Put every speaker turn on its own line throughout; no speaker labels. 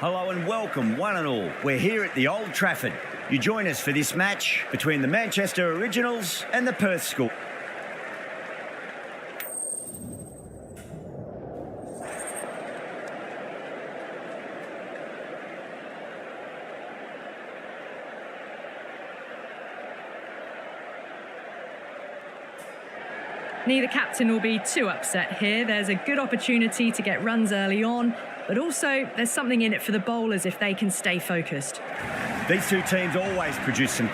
Hello and welcome, one and all. We're here at the Old Trafford. You join us for this match between the Manchester Originals and the Perth Scorchers.
Neither captain will be too upset here. There's a good opportunity to get runs early on, but also there's something in it for the bowlers if they can stay focused.
These two teams always produce some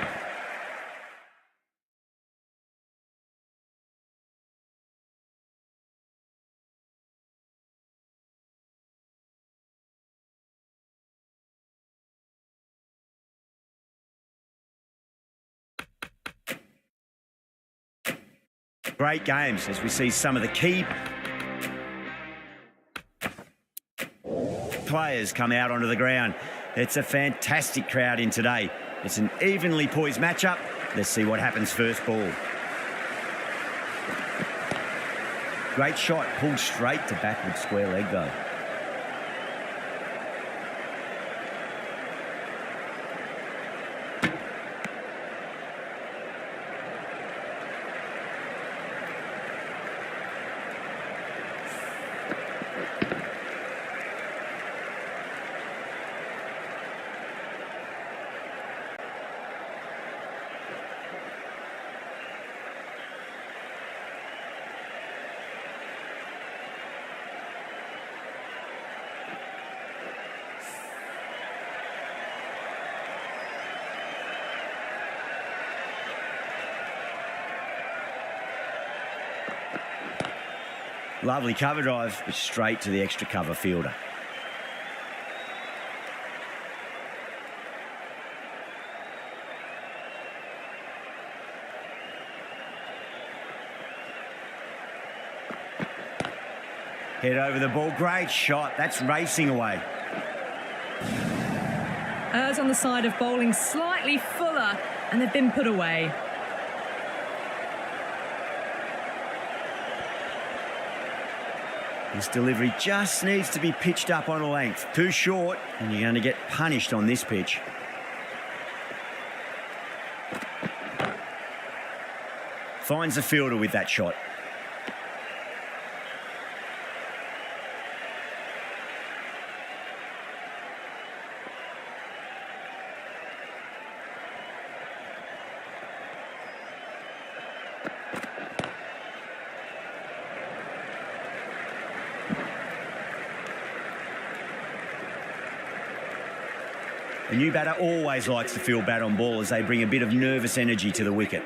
great games as we see some of the key players come out onto the ground. It's a fantastic crowd in today. It's an evenly poised matchup. Let's see what happens first ball. Great shot, pulled straight to backward square leg though. Lovely cover drive, but straight to the extra cover fielder. Head over the ball, great shot, that's racing away.
Errs on the side of bowling slightly fuller, and they've been put away.
This delivery just needs to be pitched up on a length. Too short, and you're going to get punished on this pitch. Finds the fielder with that shot. The new batter always likes to field bat on ball as they bring a bit of nervous energy to the wicket.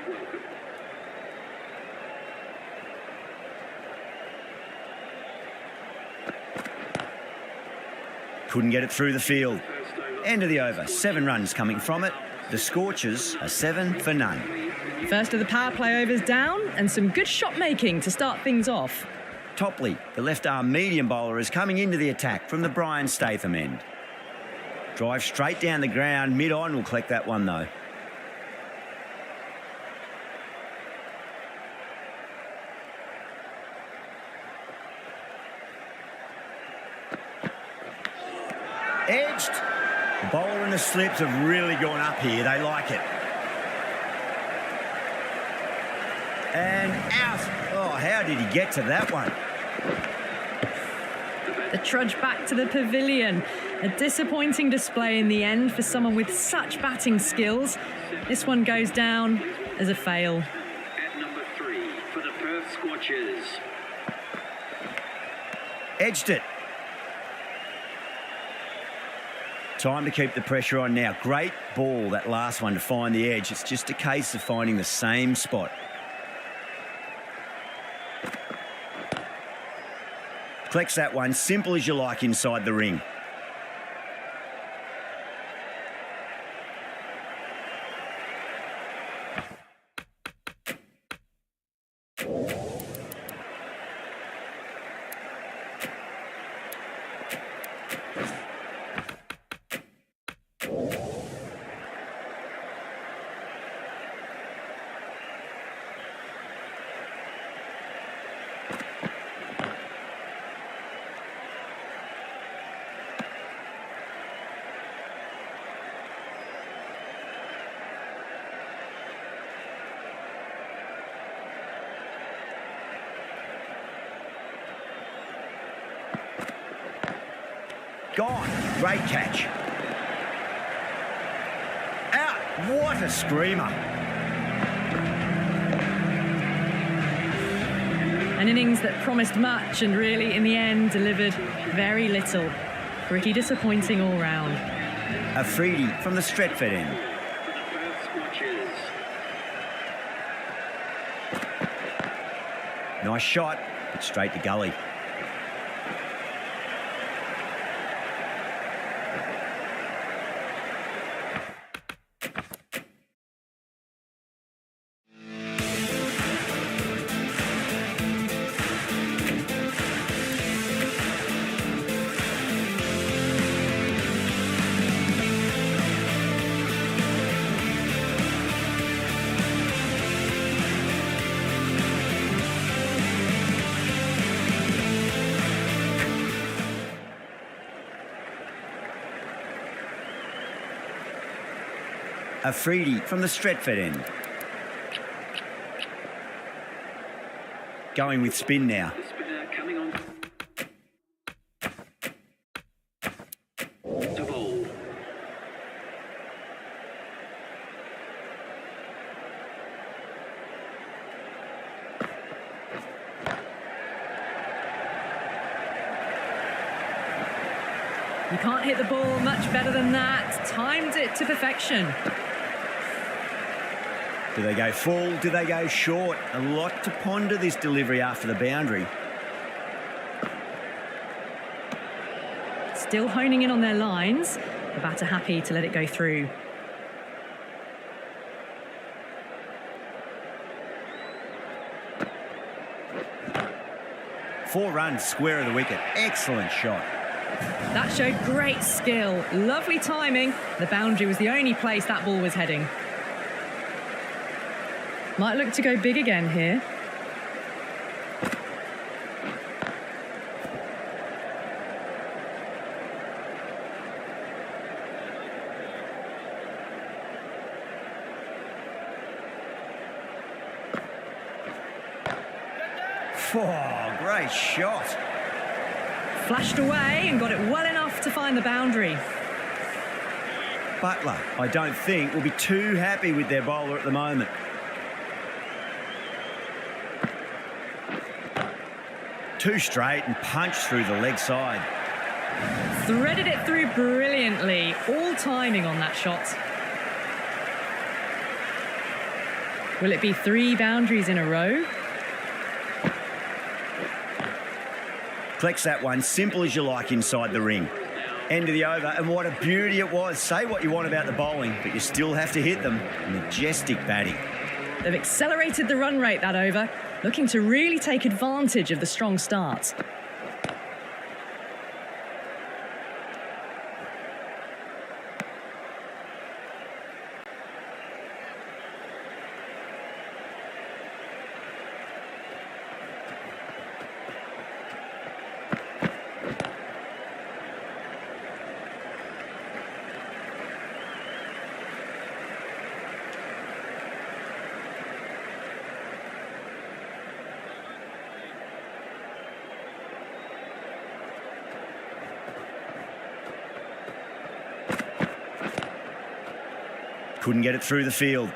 Couldn't get it through the field. End of the over, 7 runs coming from it. The Scorchers are 7 for none.
First of the power play overs down, and some good shot making to start things off.
Topley, the left-arm medium bowler, is coming into the attack from the Brian Statham end. Drive straight down the ground, mid-on will collect that one though. Edged. The bowler and the slips have really gone up here, they like it. And out. Oh, how did he get to that one?
The trudge back to the pavilion. A disappointing display in the end for someone with such batting skills. This one goes down as a fail.
At number 3 for the Perth Scorchers.
Edged it. Time to keep the pressure on now. Great ball, that last one, to find the edge. It's just a case of finding the same spot. Collects that one, simple as you like, inside the ring. Gone. Great catch. Out. What a screamer.
An innings that promised much and really, in the end, delivered very little. Pretty disappointing all round.
A freebie from the Stretford end.
For the Perth Scorchers.
Nice shot, but straight to gully. A freebie from the Stretford end. Going with spin now.
The spinner coming on. To bowl.
You can't hit the ball much better than that. Timed it to perfection.
Do they go full? Do they go short? A lot to ponder this delivery after the boundary.
Still honing in on their lines. The batter happy to let it go through.
Four runs, square of the wicket. Excellent shot.
That showed great skill. Lovely timing. The boundary was the only place that ball was heading. Might look to go big again here.
Oh, great shot.
Flashed away and got it well enough to find the boundary.
Butler, I don't think, will be too happy with their bowler at the moment. Too straight and punched through the leg side.
Threaded it through brilliantly. All timing on that shot. Will it be 3 boundaries in a row?
Collects that one, simple as you like inside the ring. End of the over, and what a beauty it was. Say what you want about the bowling, but you still have to hit them. Majestic batting.
They've accelerated the run rate that over, looking to really take advantage of the strong start.
Couldn't get it through the field.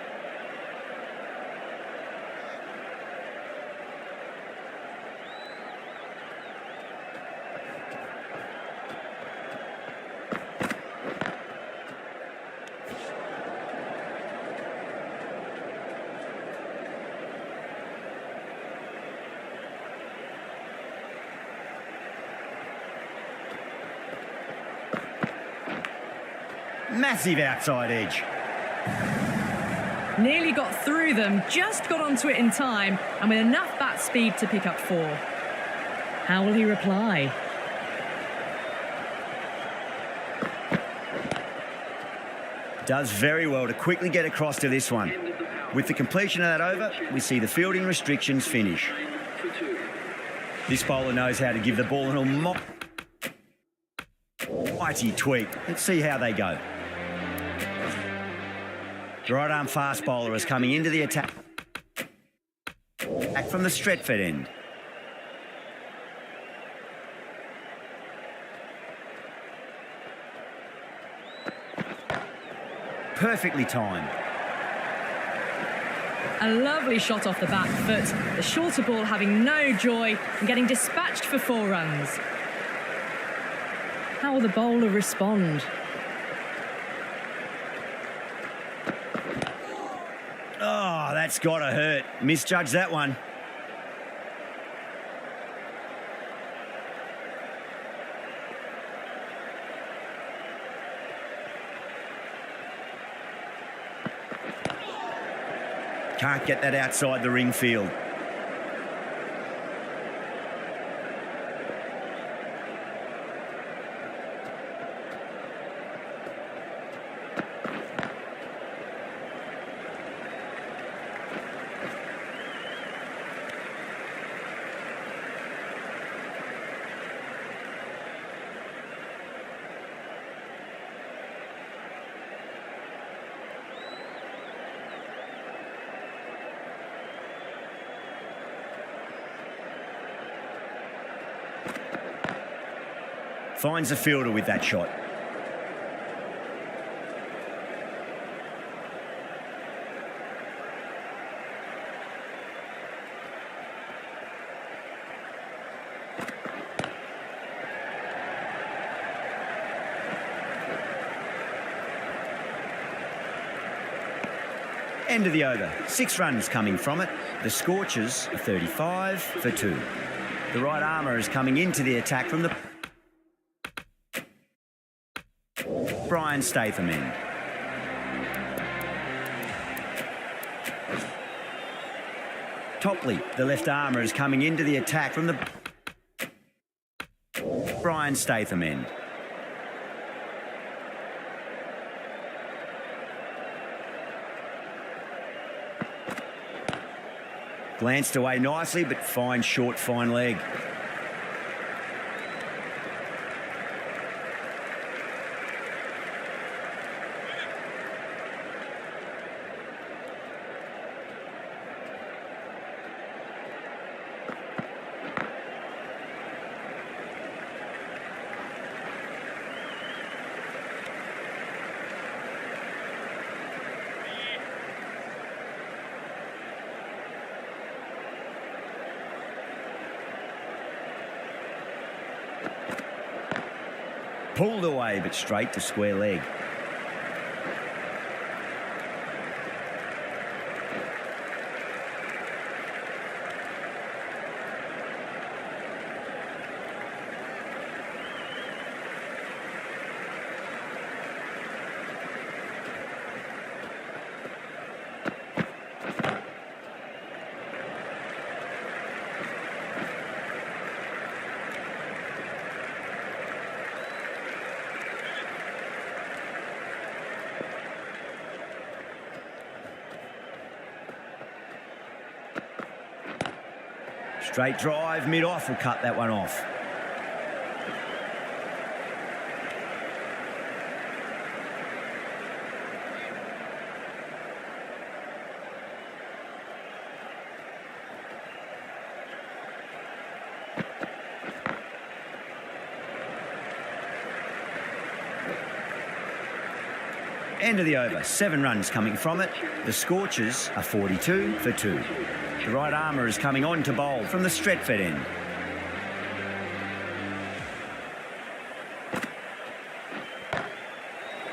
Massive outside edge.
Nearly got through them, just got onto it in time, and with enough bat speed to pick up 4. How will he reply?
Does very well to quickly get across to this one. With the completion of that over, we see the fielding restrictions finish. This bowler knows how to give the ball an almighty tweak. Let's see how they go. The right arm fast bowler is coming into the attack. Back from the Stretford end. perfectly timed.
A lovely shot off the back foot. The shorter ball having no joy and getting dispatched for 4 runs. How will the bowler respond?
Oh, that's got to hurt. Misjudged that one. Can't get that outside the ring field. Finds the fielder with that shot. End of the over. 6 runs coming from it. The Scorchers are 35 for 2. The right armour is coming into the attack from the Brian Statham end. Topley, the left armour, is coming into the attack from the Brian Statham end. Glanced away nicely, but fine short, fine leg. Pulled away, but straight to square leg. Straight drive, mid-off will cut that one off. End of the over. 7 runs coming from it. The Scorchers are 42 for 2. The right armour is coming on to bowl from the Stretford end.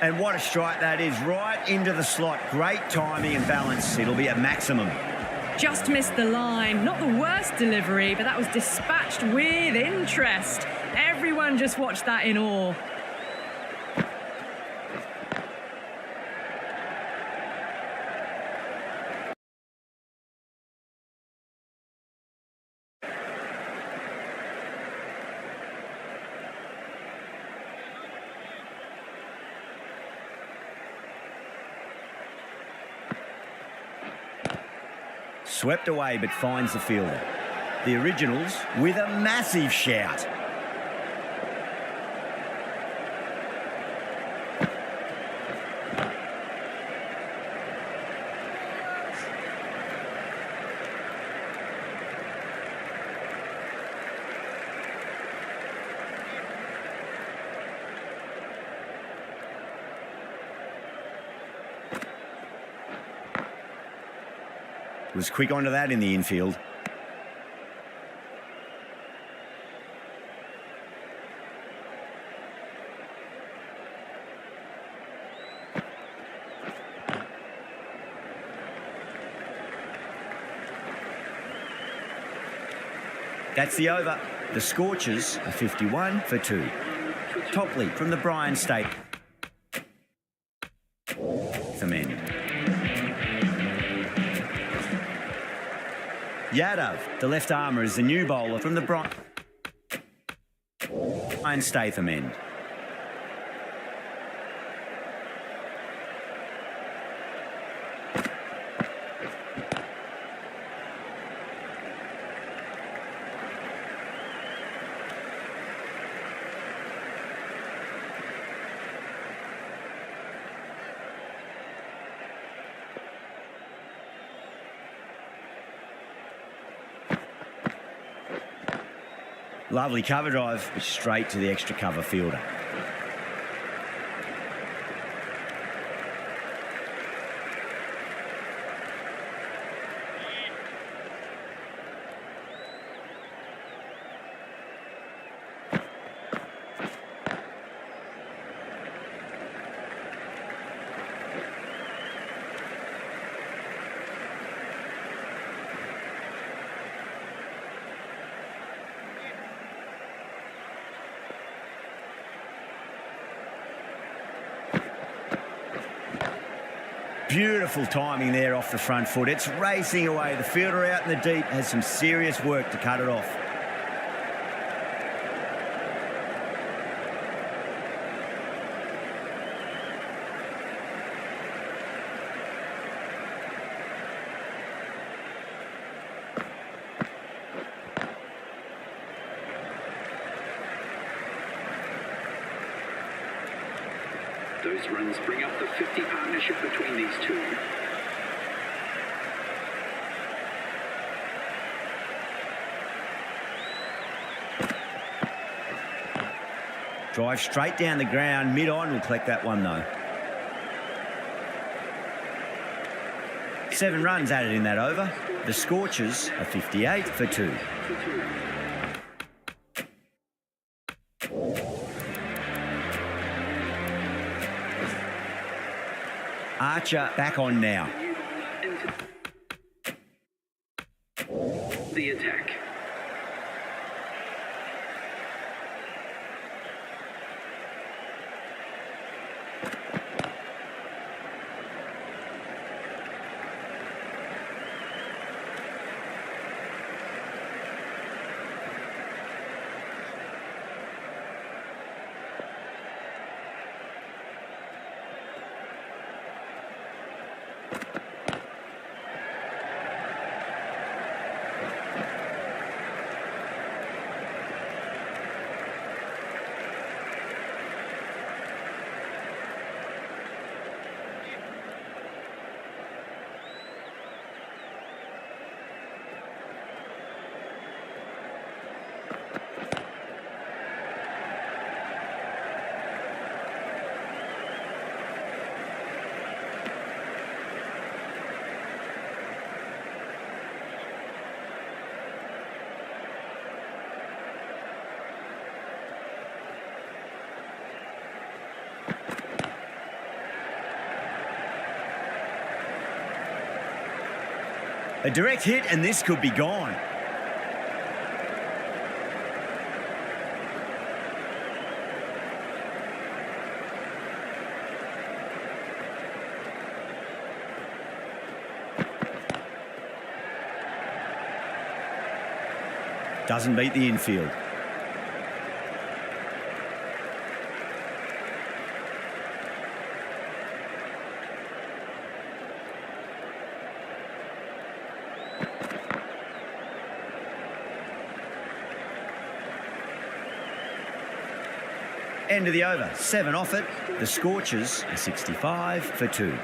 And what a strike that is, right into the slot. Great timing and balance. It'll be at maximum.
Just missed the line. Not the worst delivery, but that was dispatched with interest. Everyone just watched that in awe.
Swept away, but finds the fielder. The Originals with a massive shout. Was quick onto that in the infield. That's the over. The Scorchers are 51 for 2. Topley from the Bryan State. The men. Yadav, the left armour, is the new bowler from the Bryan Statham end. Lovely cover drive, straight to the extra cover fielder. Beautiful timing there off the front foot. It's racing away. The fielder out in the deep has some serious work to cut it off.
Those runs bring up the 50 partnership between these two.
Drive straight down the ground. Mid-on will collect that one, though. 7 runs added in that over. The Scorchers are 58 for 2. Archer back on now.
The attack.
A direct hit, and this could be gone. Doesn't beat the infield. End of the over. 7 off it. The Scorchers are 65 for 2.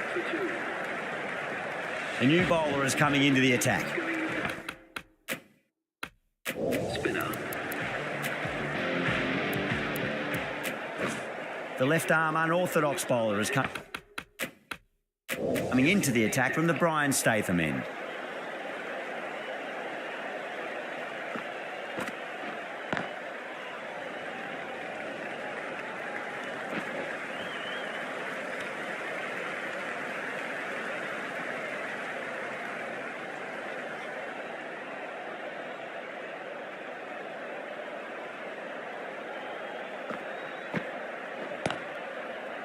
A new bowler is coming into the attack.
Spinner.
The left arm unorthodox bowler is coming into the attack from the Bryan Statham end.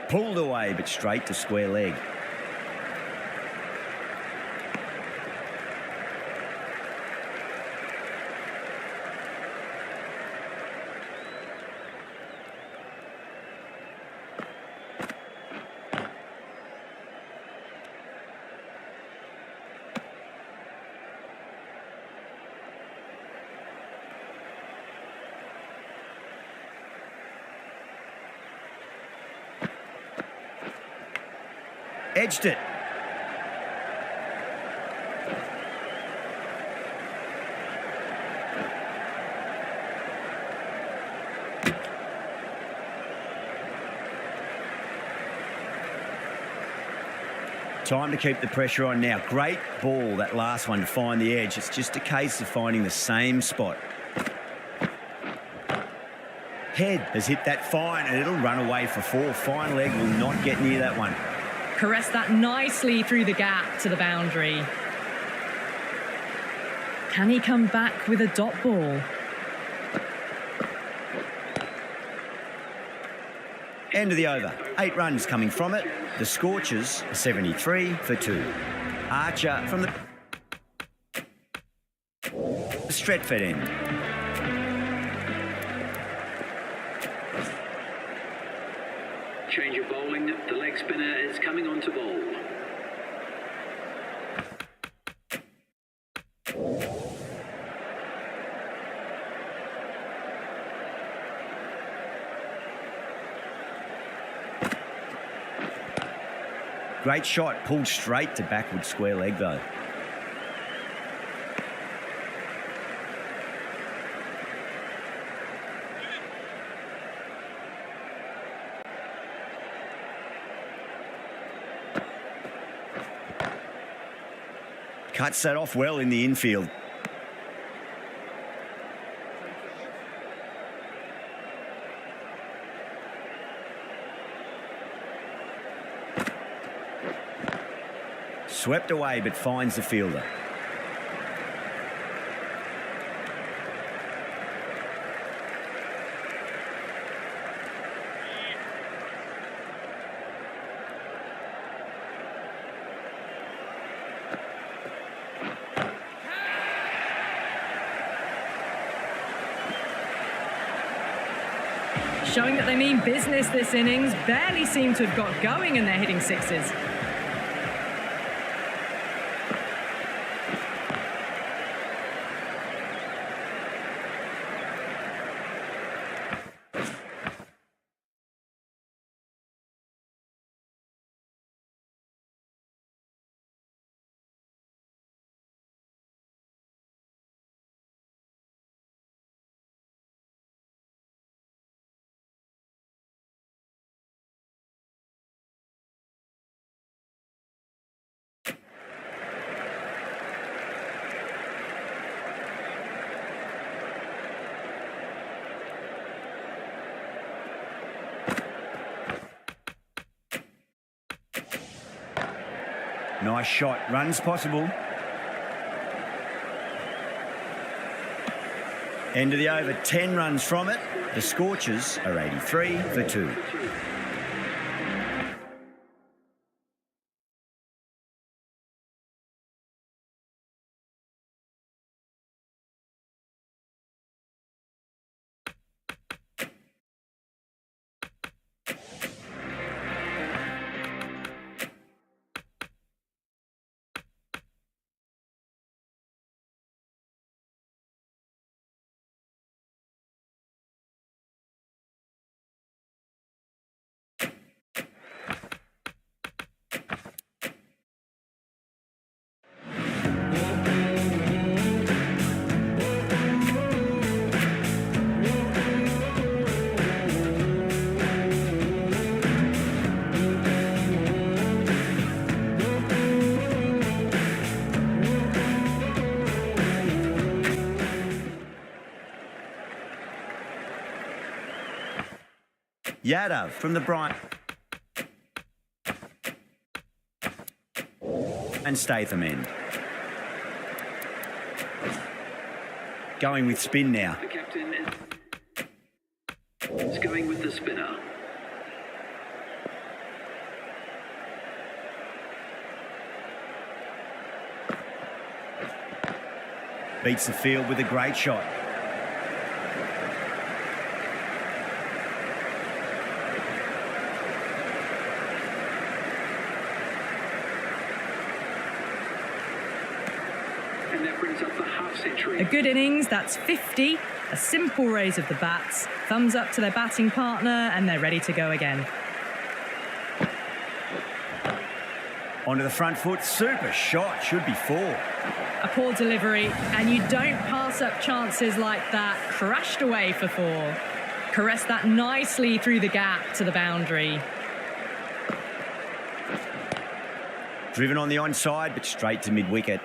Pulled away, but straight to square leg. Edged it. Time to keep the pressure on now. Great ball, that last one, to find the edge. It's just a case of finding the same spot. Head has hit that fine and it'll run away for 4. Fine leg will not get near that one.
Caressed that nicely through the gap to the boundary. Can he come back with a dot ball?
End of the over. 8 runs coming from it. The Scorchers are 73 for 2. Archer from the Stretford end.
Change of bowling. The leg spinner is coming on to bowl.
Great shot, pulled straight to backward square leg though. Cuts that off well in the infield. Swept away but finds the fielder.
Showing that they mean business this innings. Barely seem to have got going and they're hitting sixes. Nice shot. Runs possible. End of the over. 10 runs from it. The Scorchers are 83 for 2. Yadav from the Bryant and Statham end. Going with spin now.
The captain is going with the spinner.
beats the field with a great shot.
And that brings up the half century.
A good innings, that's 50. A simple raise of the bats. Thumbs up to their batting partner, and they're ready to go again.
Onto the front foot, super shot, should be 4.
A poor delivery, and you don't pass up chances like that. Crashed away for 4. Caressed that nicely through the gap to the boundary.
Driven on the onside, but straight to mid-wicket.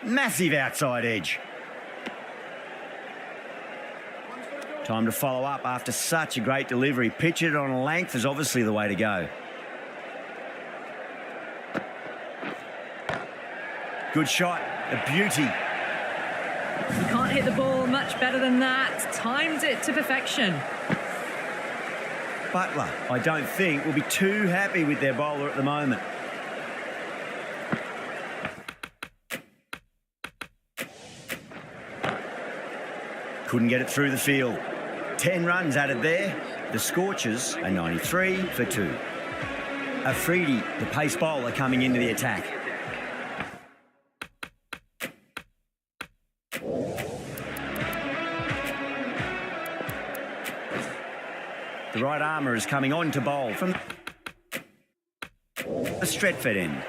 Massive outside edge. Time to follow up after such a great delivery. Pitch it on a length is obviously the way to go. Good shot, a beauty.
You can't hit the ball much better than that. Timed it to perfection.
Butler, I don't think, will be too happy with their bowler at the moment. Couldn't get it through the field. 10 runs added there. The Scorchers are 93 for 2. Afridi, the pace bowler, coming into the attack. The right armour is coming on to bowl from the Stretford end.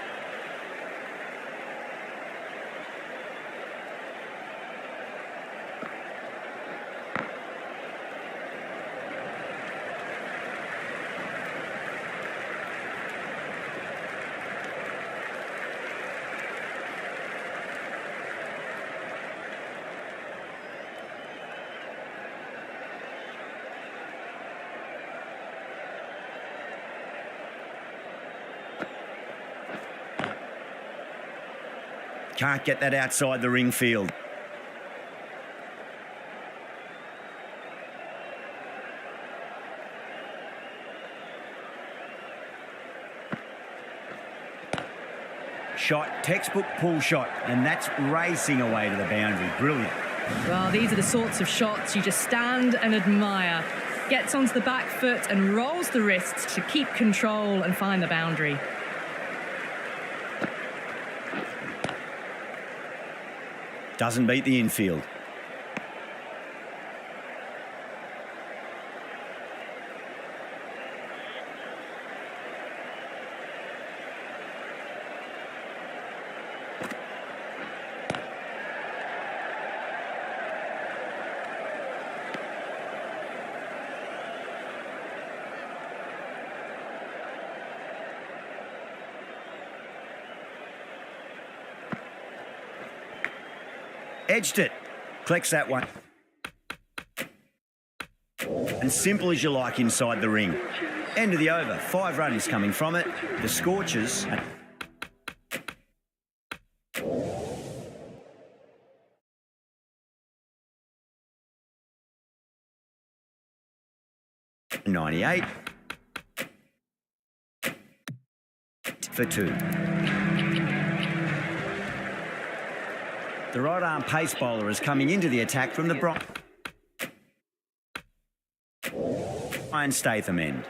Can't get that outside the ring field. Shot, textbook pull shot, and that's racing away to the boundary. Brilliant.
Well, these are the sorts of shots you just stand and admire. Gets onto the back foot and rolls the wrists to keep control and find the boundary.
Doesn't beat the infield. Edged it. Collects that one. And simple as you like inside the ring. End of the over. 5 runs coming from it. The Scorchers. .98 for 2. The right-arm pace bowler is coming into the attack from the Brian Statham end.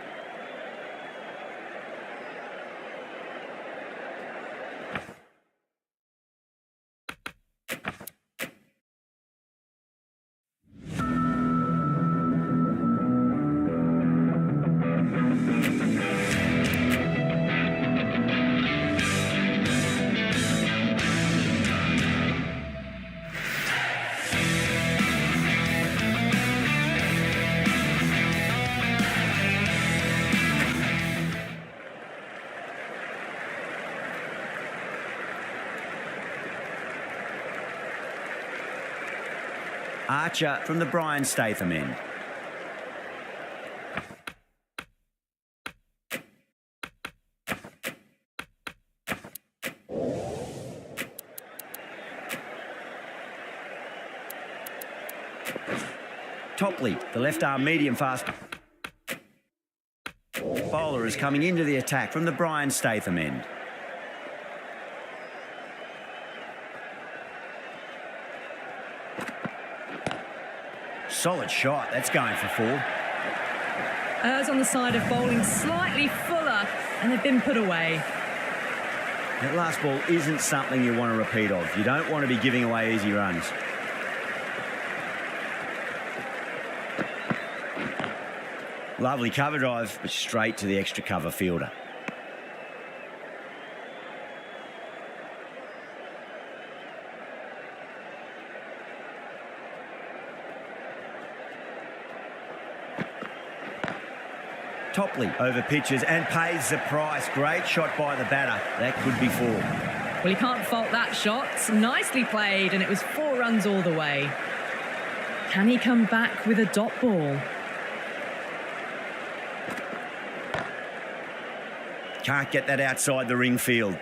Archer from the Brian Statham end. Topley, the left arm medium fast bowler, is coming into the attack from the Brian Statham end. Solid shot. That's going for 4.
Errs on the side of bowling slightly fuller, and they've been put away.
That last ball isn't something you want to repeat of. You don't want to be giving away easy runs. Lovely cover drive, but straight to the extra cover fielder. Topley over pitches and pays the price. Great shot by the batter. That could be 4.
Well, you can't fault that shot. Nicely played, and it was 4 runs all the way. Can he come back with a dot ball?
Can't get that outside the ring field.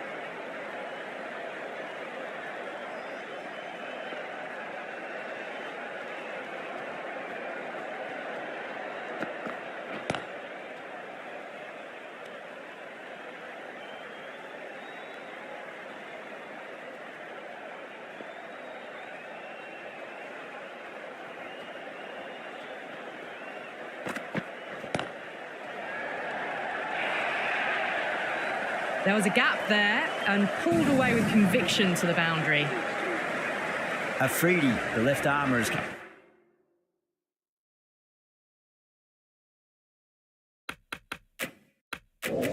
There was a gap there and pulled away with conviction to the boundary.
Afridi, the left armour, is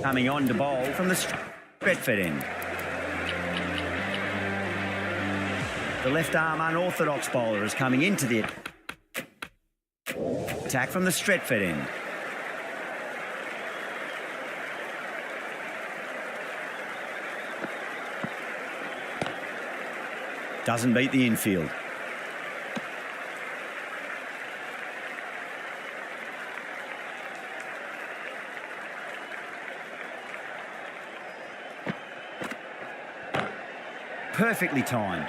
coming on to bowl from the Stretford end. The left arm unorthodox bowler is coming into the attack from the Stretford end. Doesn't beat the infield. Perfectly timed.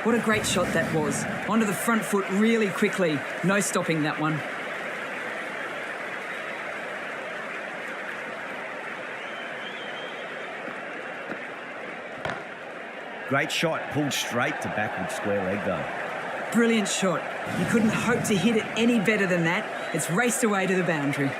What a great shot that was. Onto the front foot really quickly. No stopping that one.
Great shot, pulled straight to backward square leg though.
Brilliant shot. You couldn't hope to hit it any better than that. It's raced away to the boundary.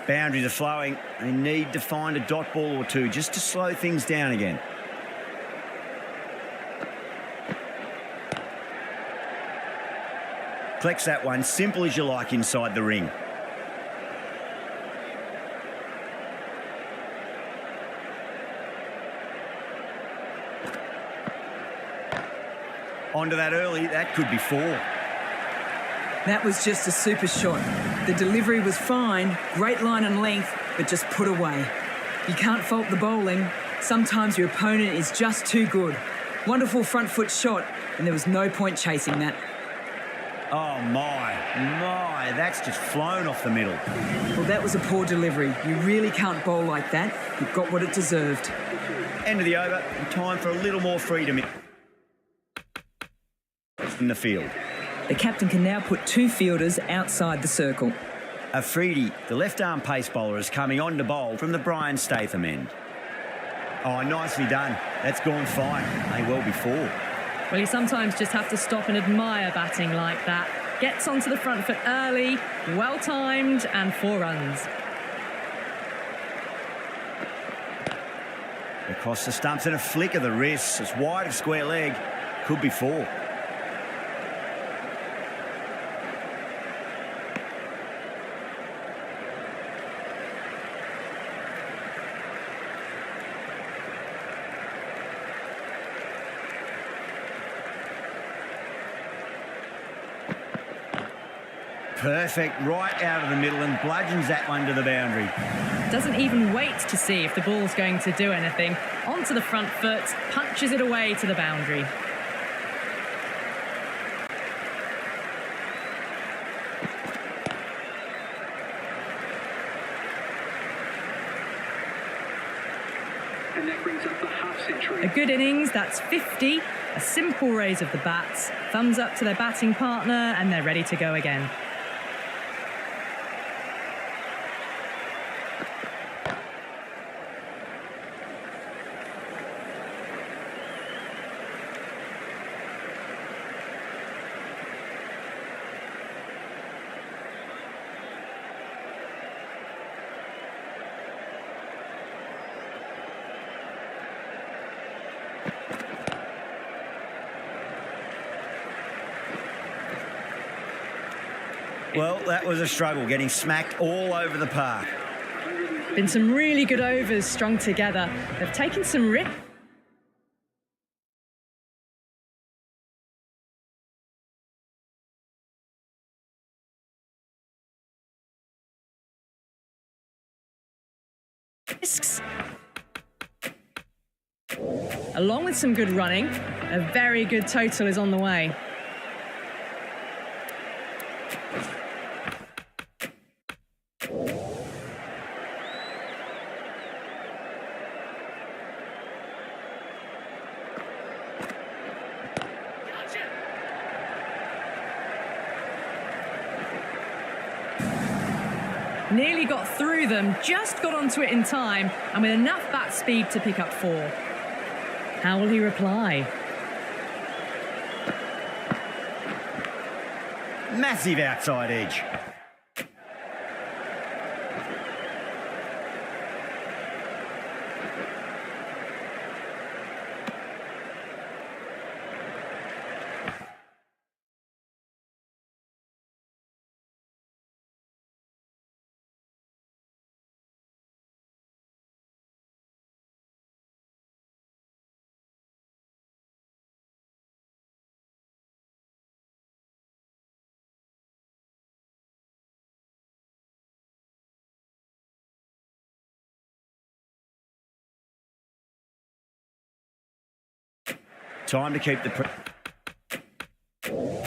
Boundaries are flowing. They need to find a dot ball or 2 just to slow things down again. Collects that one, simple as you like, inside the ring. Onto that early, that could be 4.
That was just a super shot. The delivery was fine, great line and length, but just put away. You can't fault the bowling. Sometimes your opponent is just too good. Wonderful front foot shot, and there was no point chasing that.
Oh my, that's just flown off the middle.
Well, that was a poor delivery. You really can't bowl like that. It got what it deserved.
End of the over, and time for a little more freedom in the field.
The captain can now put 2 fielders outside the circle.
Afridi, the left-arm pace bowler, is coming on to bowl from the Brian Statham end. Oh, nicely done. That's gone fine. May well be 4.
Well, you sometimes just have to stop and admire batting like that. Gets onto the front foot early, well-timed, and 4 runs.
Across the stumps and a flick of the wrist. It's wide of square leg. Could be 4. Perfect, right out of the middle, and bludgeons that one to the boundary.
Doesn't even wait to see if the ball's going to do anything. Onto the front foot, punches it away to the boundary.
And that brings up the half century.
A good innings, that's 50. A simple raise of the bats. Thumbs up to their batting partner, and they're ready to go again.
Well, that was a struggle, getting smacked all over the park.
Been some really good overs strung together. They've taken some risks. Along with some good running, a very good total is on the way. Nearly got through them, just got onto it in time, and with enough bat speed to pick up 4. How will he reply?
Massive outside edge. Time to keep the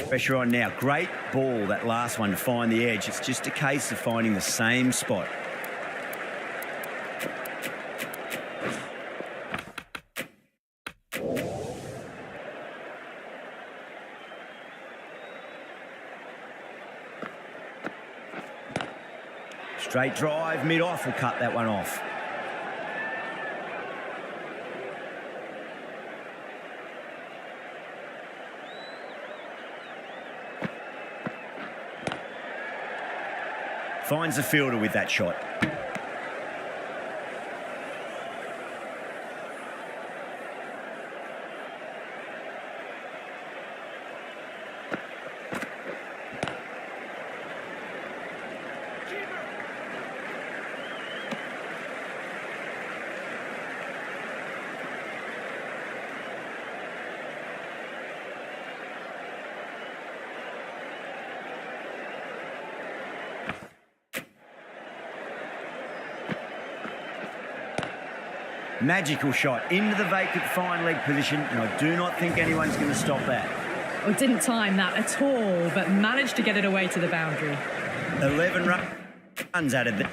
pressure on now. Great ball, that last one, to find the edge. It's just a case of finding the same spot. Straight drive, mid-off will cut that one off. Finds the fielder with that shot. Magical shot into the vacant fine leg position, and I do not think anyone's going to stop that.
Well, didn't time that at all, but managed to get it away to the boundary.
11 runs added there.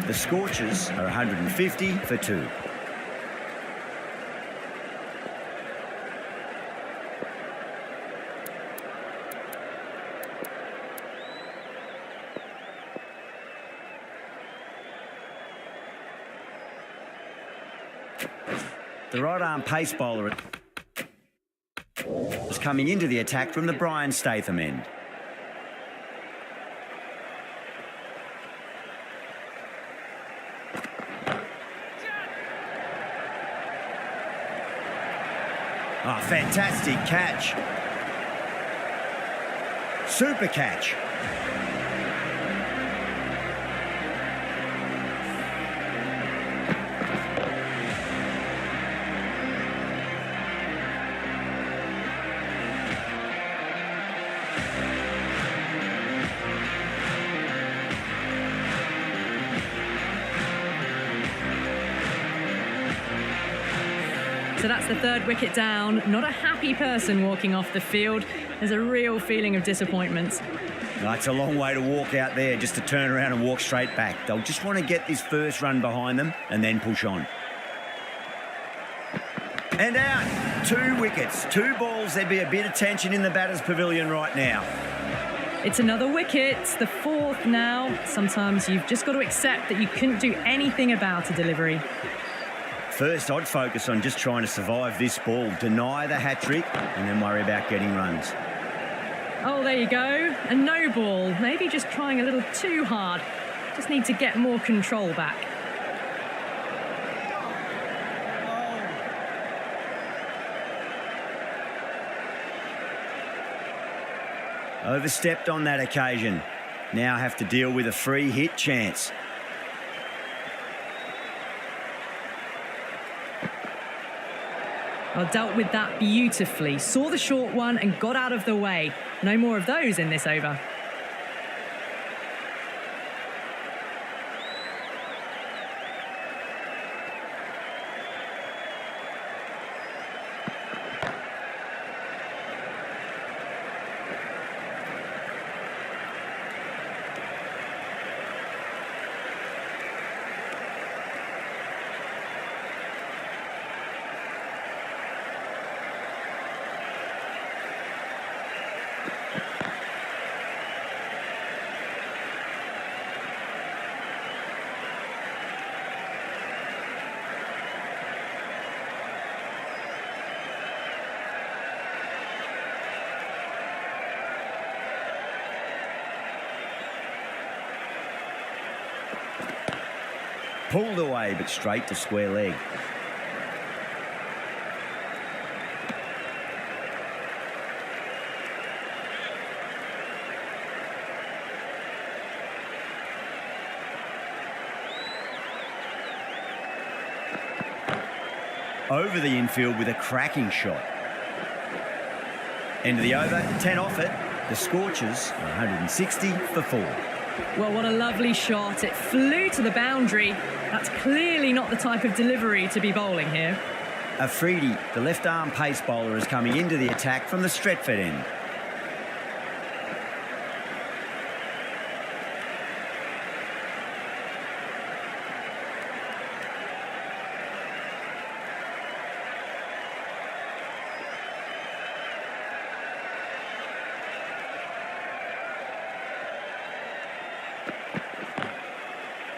The Scorchers are 150 for 2. The right-arm pace bowler is coming into the attack from the Brian Statham end. Oh, fantastic catch. Super catch.
So that's the third wicket down. Not a happy person walking off the field. There's a real feeling of disappointment.
No, it's a long way to walk out there just to turn around and walk straight back. They'll just want to get this first run behind them and then push on. And out. 2 wickets, 2 balls. There'd be a bit of tension in the batter's pavilion right now.
It's another wicket, the 4th now. Sometimes you've just got to accept that you couldn't do anything about a delivery.
First, I'd focus on just trying to survive this ball, deny the hat-trick, and then worry about getting runs.
Oh, there you go. A no ball. Maybe just trying a little too hard. Just need to get more control back.
Overstepped on that occasion. Now have to deal with a free hit chance.
Well, dealt with that beautifully. Saw the short one and got out of the way. No more of those in this over.
Pulled away, but straight to square leg. Over the infield with a cracking shot. End of the over, 10 off it. The Scorchers, 160 for 4.
Well, what a lovely shot. It flew to the boundary. That's clearly not the type of delivery to be bowling here.
Afridi, the left-arm pace bowler, is coming into the attack from the Stretford end.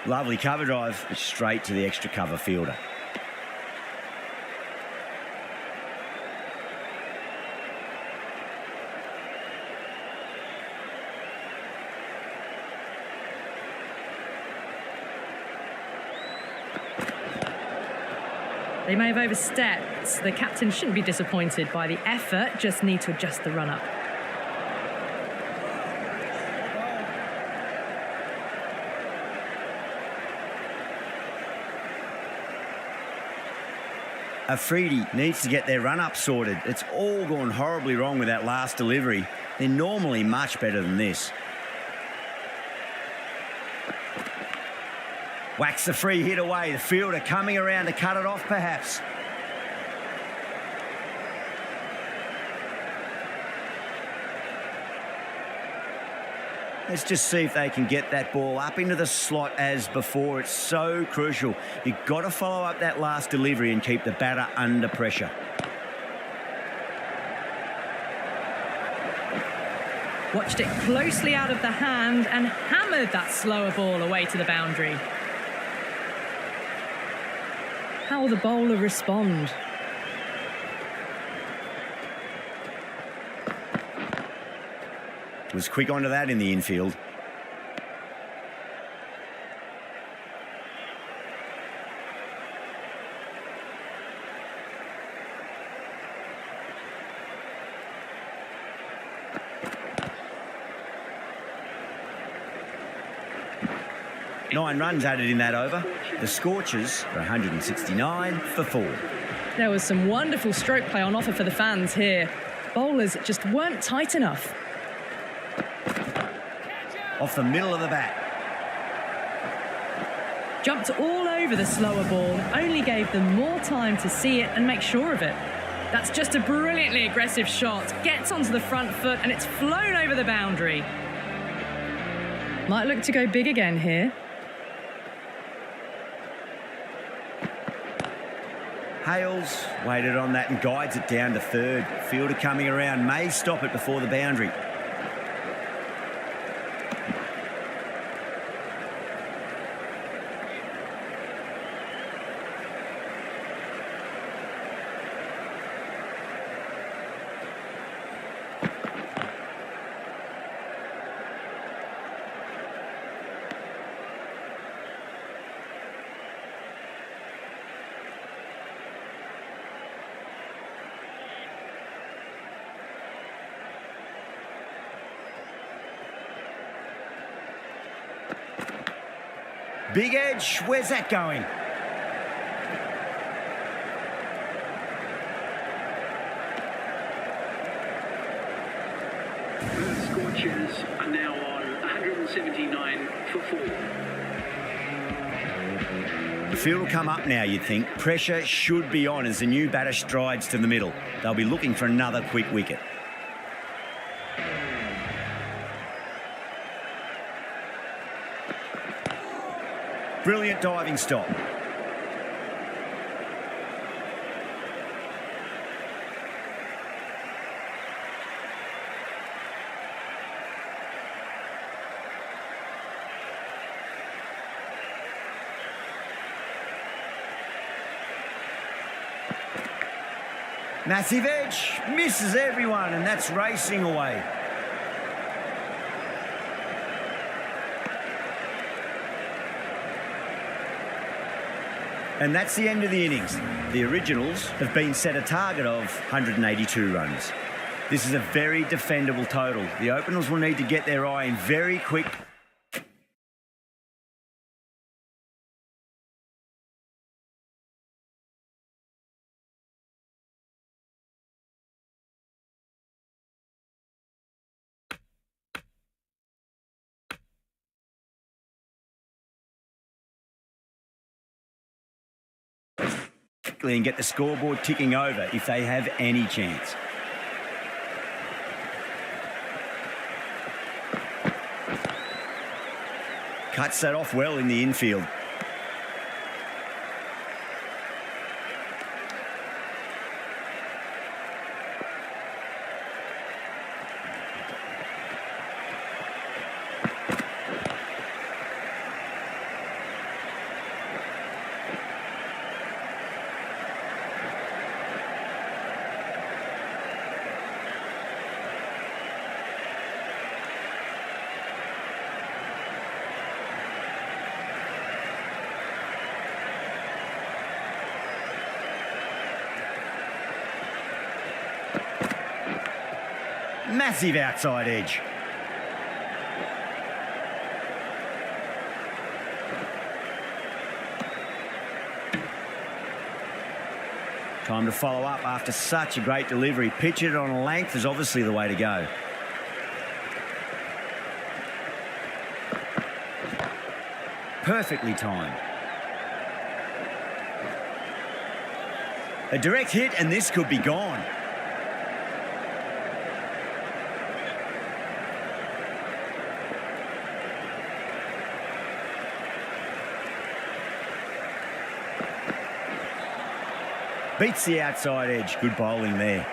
Lovely cover drive, straight to the extra cover fielder.
They may have overstepped. The captain shouldn't be disappointed by the effort, just need to adjust the run-up.
Afridi needs to get their run-up sorted. It's all gone horribly wrong with that last delivery. They're normally much better than this. Whacks the free hit away. The fielder coming around to cut it off, perhaps. Let's just see if they can get that ball up into the slot as before. It's so crucial. You've got to follow up that last delivery and keep the batter under pressure.
Watched it closely out of the hand and hammered that slower ball away to the boundary. How will the bowler respond?
Was quick onto that in the infield. Nine runs added in that over. The Scorchers are 169 for 4.
There was some wonderful stroke play on offer for the fans here. Bowlers just weren't tight enough.
Off the middle of the bat.
Jumped all over the slower ball, only gave them more time to see it and make sure of it. That's just a brilliantly aggressive shot. Gets onto the front foot and it's flown over the boundary. Might look to go big again here.
Hales waited on that and guides it down to third. Fielder coming around may stop it before the boundary. Big edge, where's that going?
Perth Scorchers are now on 179 for 4.
The field will come up now, you'd think. Pressure should be on as the new batter strides to the middle. They'll be looking for another quick wicket. Brilliant diving stop. Massive edge, misses everyone, and that's racing away. And that's the end of the innings. The Originals have been set a target of 182 runs. This is a very defendable total. The openers will need to get their eye in very quick. And get the scoreboard ticking over if they have any chance. Cuts that off well in the infield. Massive outside edge. Time to follow up after such a great delivery. Pitch it on a length is obviously the way to go. Perfectly timed. A direct hit and this could be gone. Beats the outside edge. Good bowling there.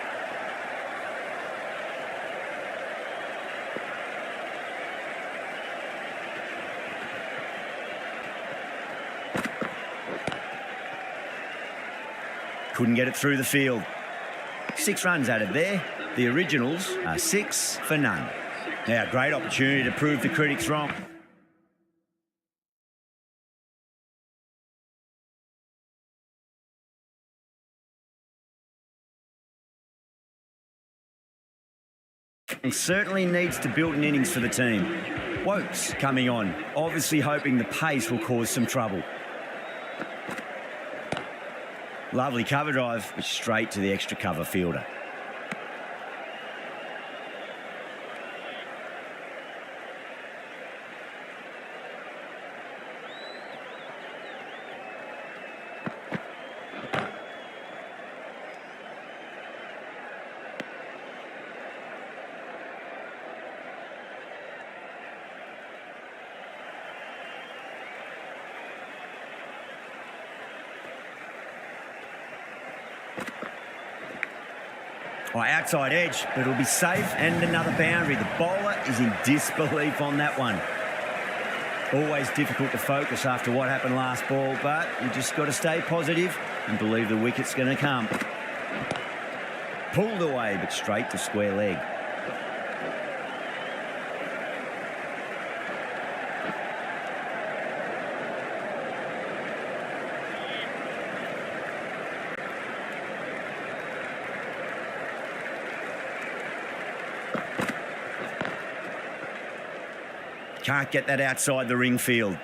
Couldn't get it through the field. 6 runs added there. The Originals are 6 for none. Now, great opportunity to prove the critics wrong. And certainly needs to build an innings for the team. Wokes coming on, obviously hoping the pace will cause some trouble. Lovely cover drive, but straight to the extra cover fielder. Outside edge, but it'll be safe and another boundary. The bowler is in disbelief on that one. Always difficult to focus after what happened last ball, but you just got to stay positive and believe the wicket's going to come. Pulled away, but straight to square leg. Can't get that outside the ring field.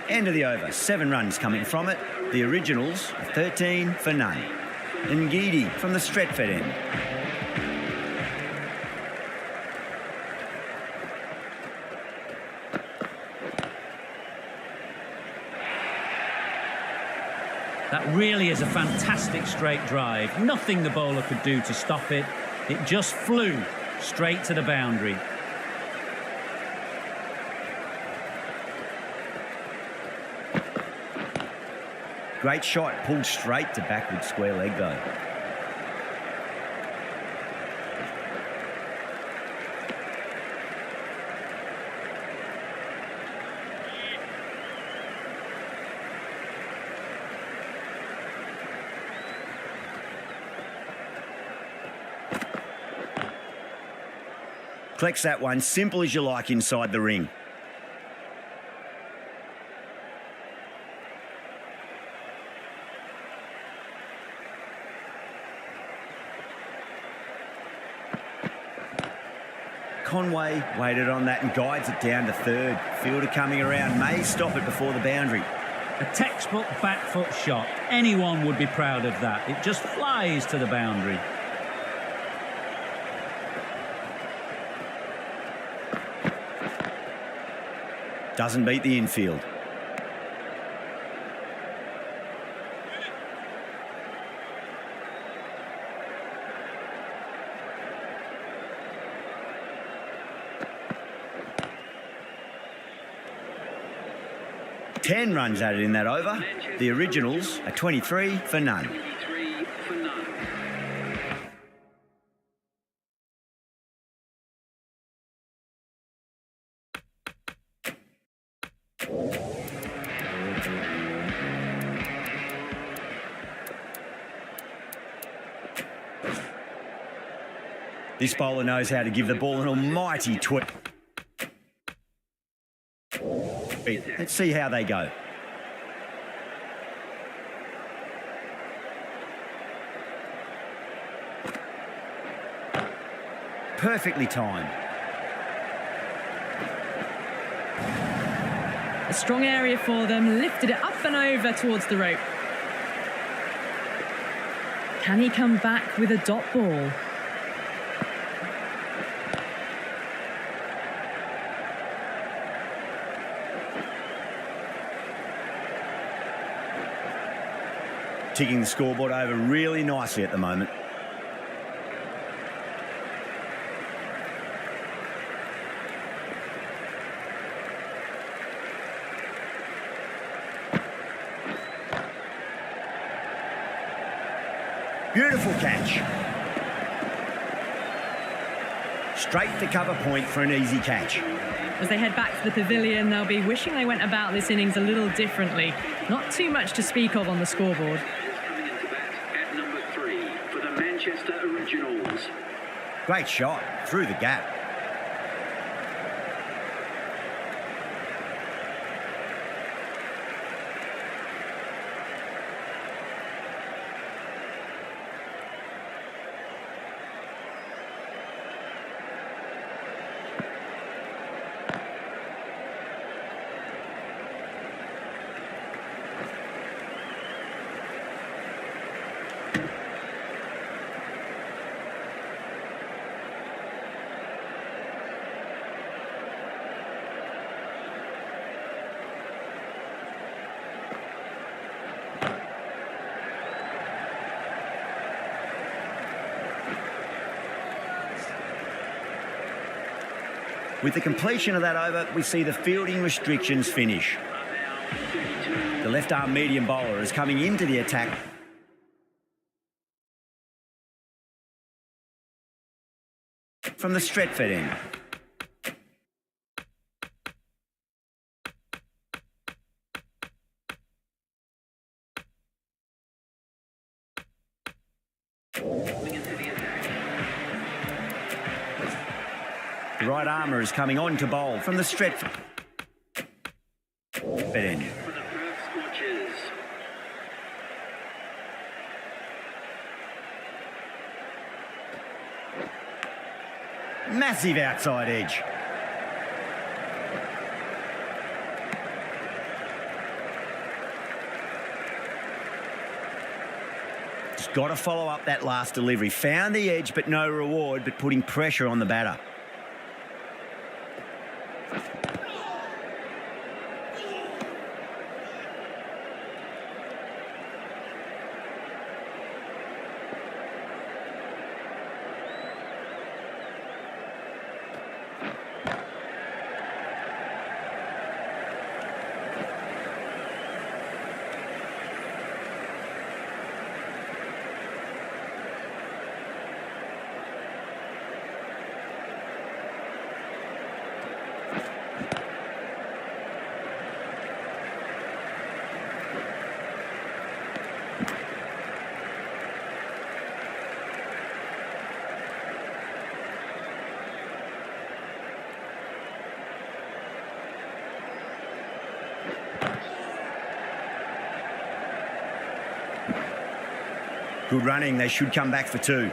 End of the over. 7 runs coming from it. The originals are 13 for none. Ngidi from the Stretford end.
That really is a fantastic straight drive. Nothing the bowler could do to stop it. It just flew straight to the boundary.
Great shot, pulled straight to backward square leg though. Collects that one, simple as you like inside the ring. Conway waited on that and guides it down to third. Fielder coming around, may stop it before the boundary.
A textbook back foot shot. Anyone would be proud of that. It just flies to the boundary.
Doesn't beat the infield. Ten runs added in that over. The originals are 23 for none.
23 for none.
This bowler knows how to give the ball an almighty twit. Let's see how they go. Perfectly timed.
A strong area for them, lifted it up and over towards the rope. Can he come back with a dot ball?
Ticking the scoreboard over really nicely at the moment. Beautiful catch. Straight to cover point for an easy catch.
As they head back to the pavilion, they'll be wishing they went about this innings a little differently. Not too much to speak of on the scoreboard.
Coming into bat at number 3 for the Manchester Originals.
Great shot through the gap. With the completion of that over, we see the fielding restrictions finish. The left-arm medium bowler is coming into the attack. From the Stretford end. The right armour is coming on to bowl from the Stretford end.
For the Perth Scorchers.
Massive outside edge. Just got to follow up that last delivery. Found the edge, but no reward, but putting pressure on the batter. Good running. They should come back for two.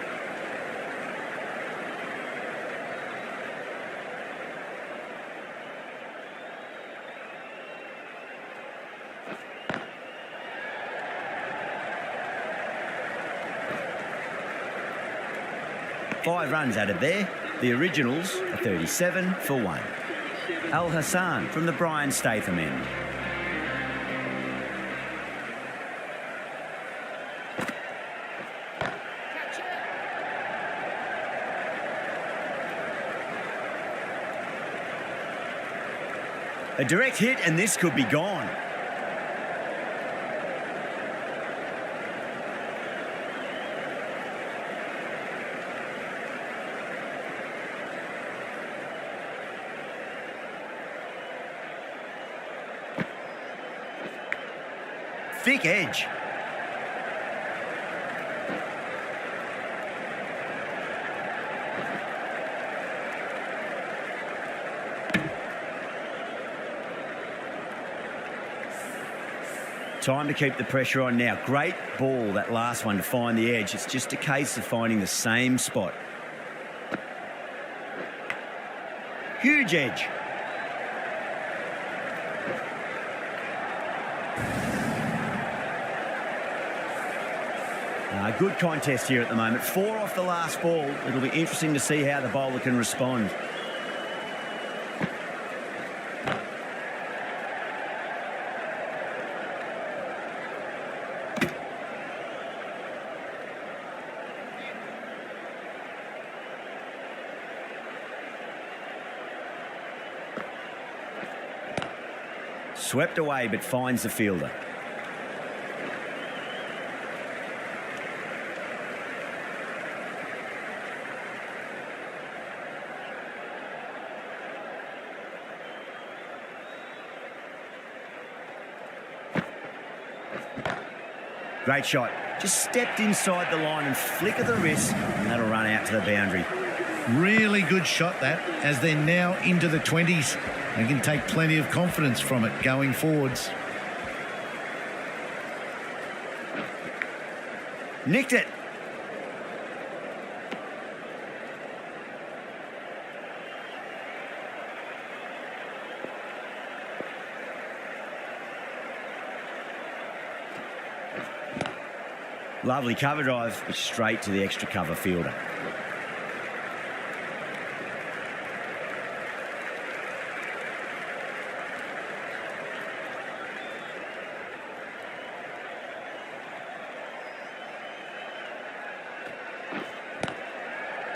Five runs added there. The originals are 37 for one. Al Hassan from the Brian Statham end. A direct hit, and this could be gone. Thick edge. Time to keep the pressure on now. Great ball, that last one, to find the edge. It's just a case of finding the same spot. Huge edge. Good contest here at the moment. 4 off the last ball. It'll be interesting to see how the bowler can respond. Swept away, but finds the fielder. Great shot. Just stepped inside the line and flick of the wrist, and that'll run out to the boundary.
Really good shot that, as they're now into the 20s. They can take plenty of confidence from it going forwards.
Nicked it. Lovely cover drive, but straight to the extra cover fielder.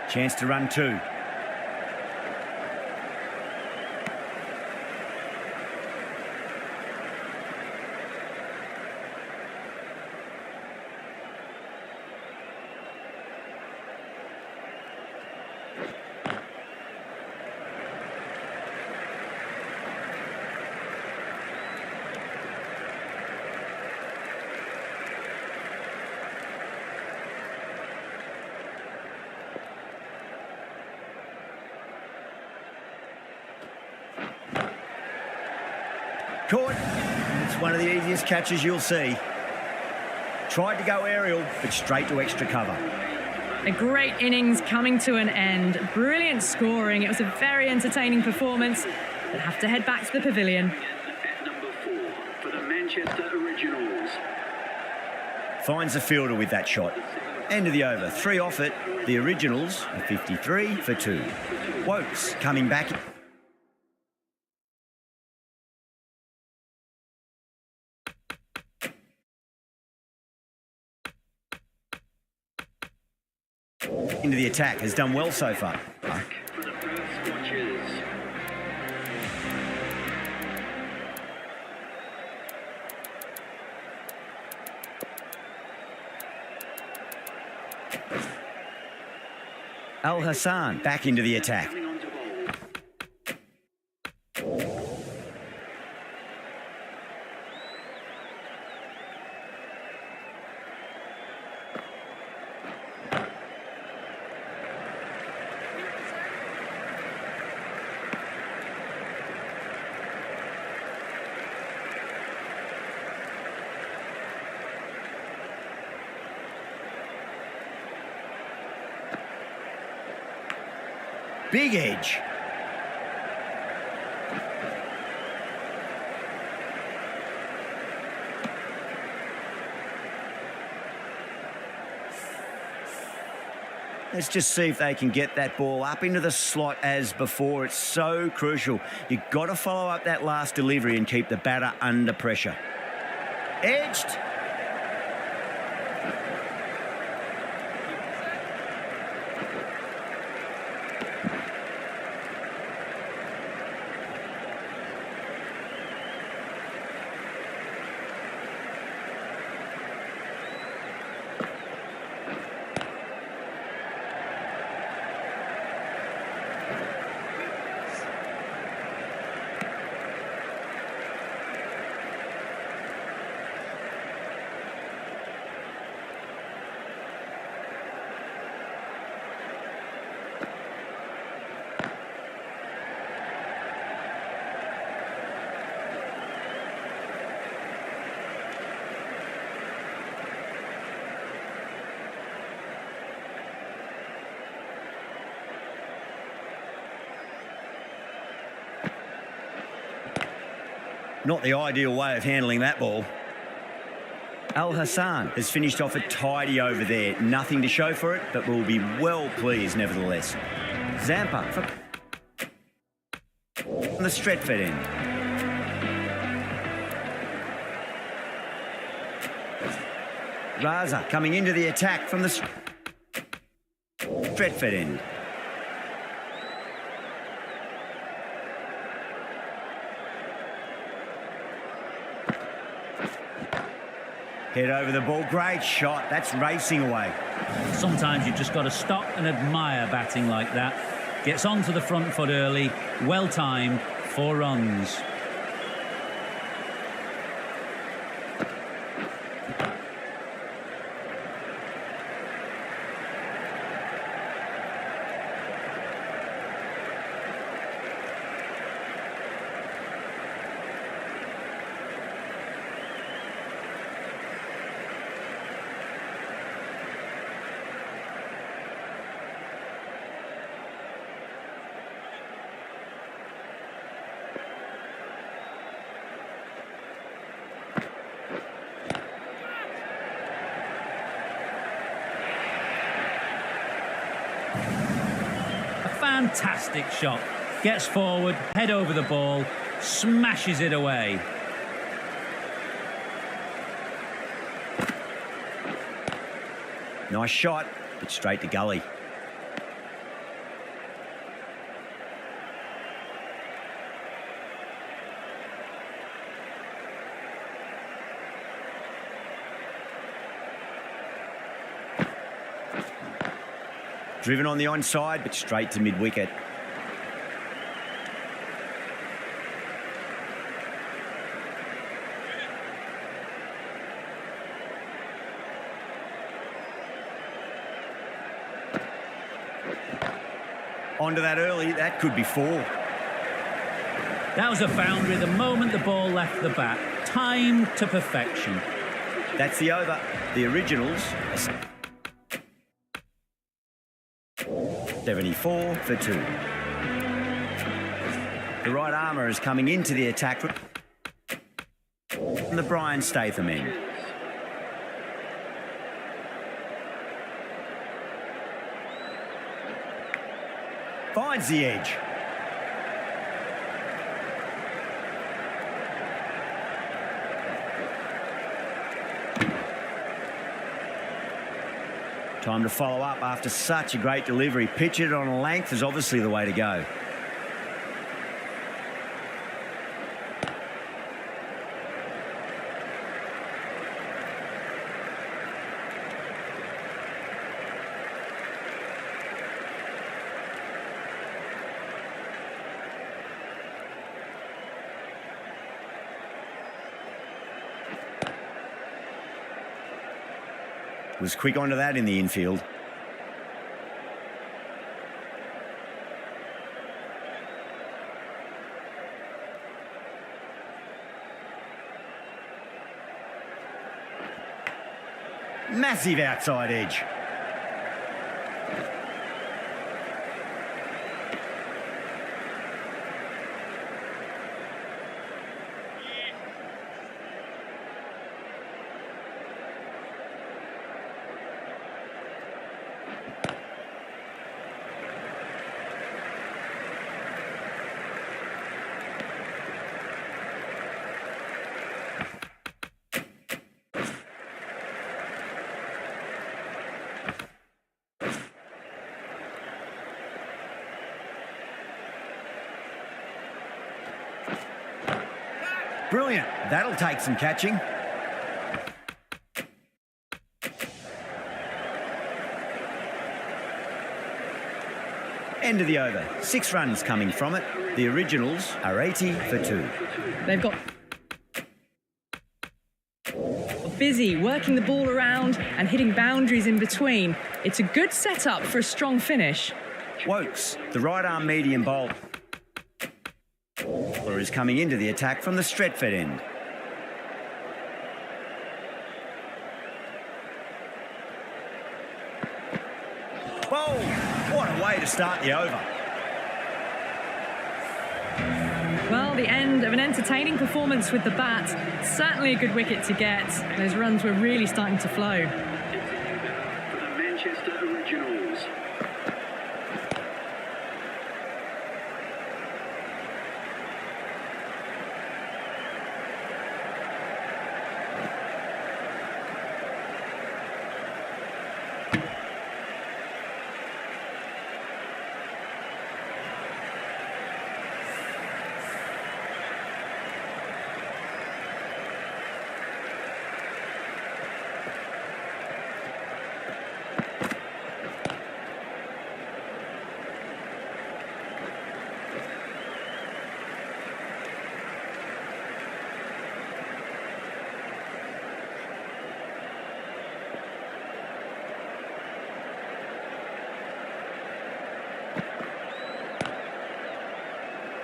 Chance to run two. Caught. It's one of the easiest catches you'll see. Tried to go aerial, but straight to extra cover.
A great innings coming to an end. Brilliant scoring. It was a very entertaining performance. But have to head back to the pavilion.
At number 4 for the Manchester Originals.
Finds the fielder with that shot. End of the over. 3 off it. The Originals are 53 for 2. Wokes coming back. Into the attack. Has done well so far.
For the Perth Scorchers.
Al Hassan back into the attack.
Coming on to bowl.
Big edge. Let's just see if they can get that ball up into the slot as before. It's so crucial. You've got to follow up that last delivery and keep the batter under pressure. Edged. Not the ideal way of handling that ball. Al Hassan has finished off a tidy over there. Nothing to show for it, but will be well pleased nevertheless. Zampa from the Stretford end. Raza coming into the attack from the Stretford end. Head over the ball. Great shot. That's racing away.
Sometimes you've just got to stop and admire batting like that. Gets onto the front foot early. Well timed. 4 runs. Fantastic shot. Gets forward, head over the ball, smashes it away.
Nice shot, but straight to gully. Driven on the onside, but straight to mid-wicket. Onto that early, that could be 4.
That was a boundary the moment the ball left the bat. Timed to perfection.
That's the over. The Originals are 74 for 2. The right armour is coming into the attack from the Brian Statham end. Finds the edge. Time to follow up after such a great delivery. Pitch it on a length is obviously the way to go. Was quick onto that in the infield. Massive outside edge. Brilliant. That'll take some catching. End of the over. 6 runs coming from it. The Originals are 80 for 2.
They've got busy working the ball around and hitting boundaries in between. It's a good setup for a strong finish.
Wokes, the right arm medium bowler, is coming into the attack from the Stretford end. Bowl! What a way to start the over.
Well, the end of an entertaining performance with the bat. Certainly a good wicket to get. Those runs were really starting to flow.
For the Manchester Originals.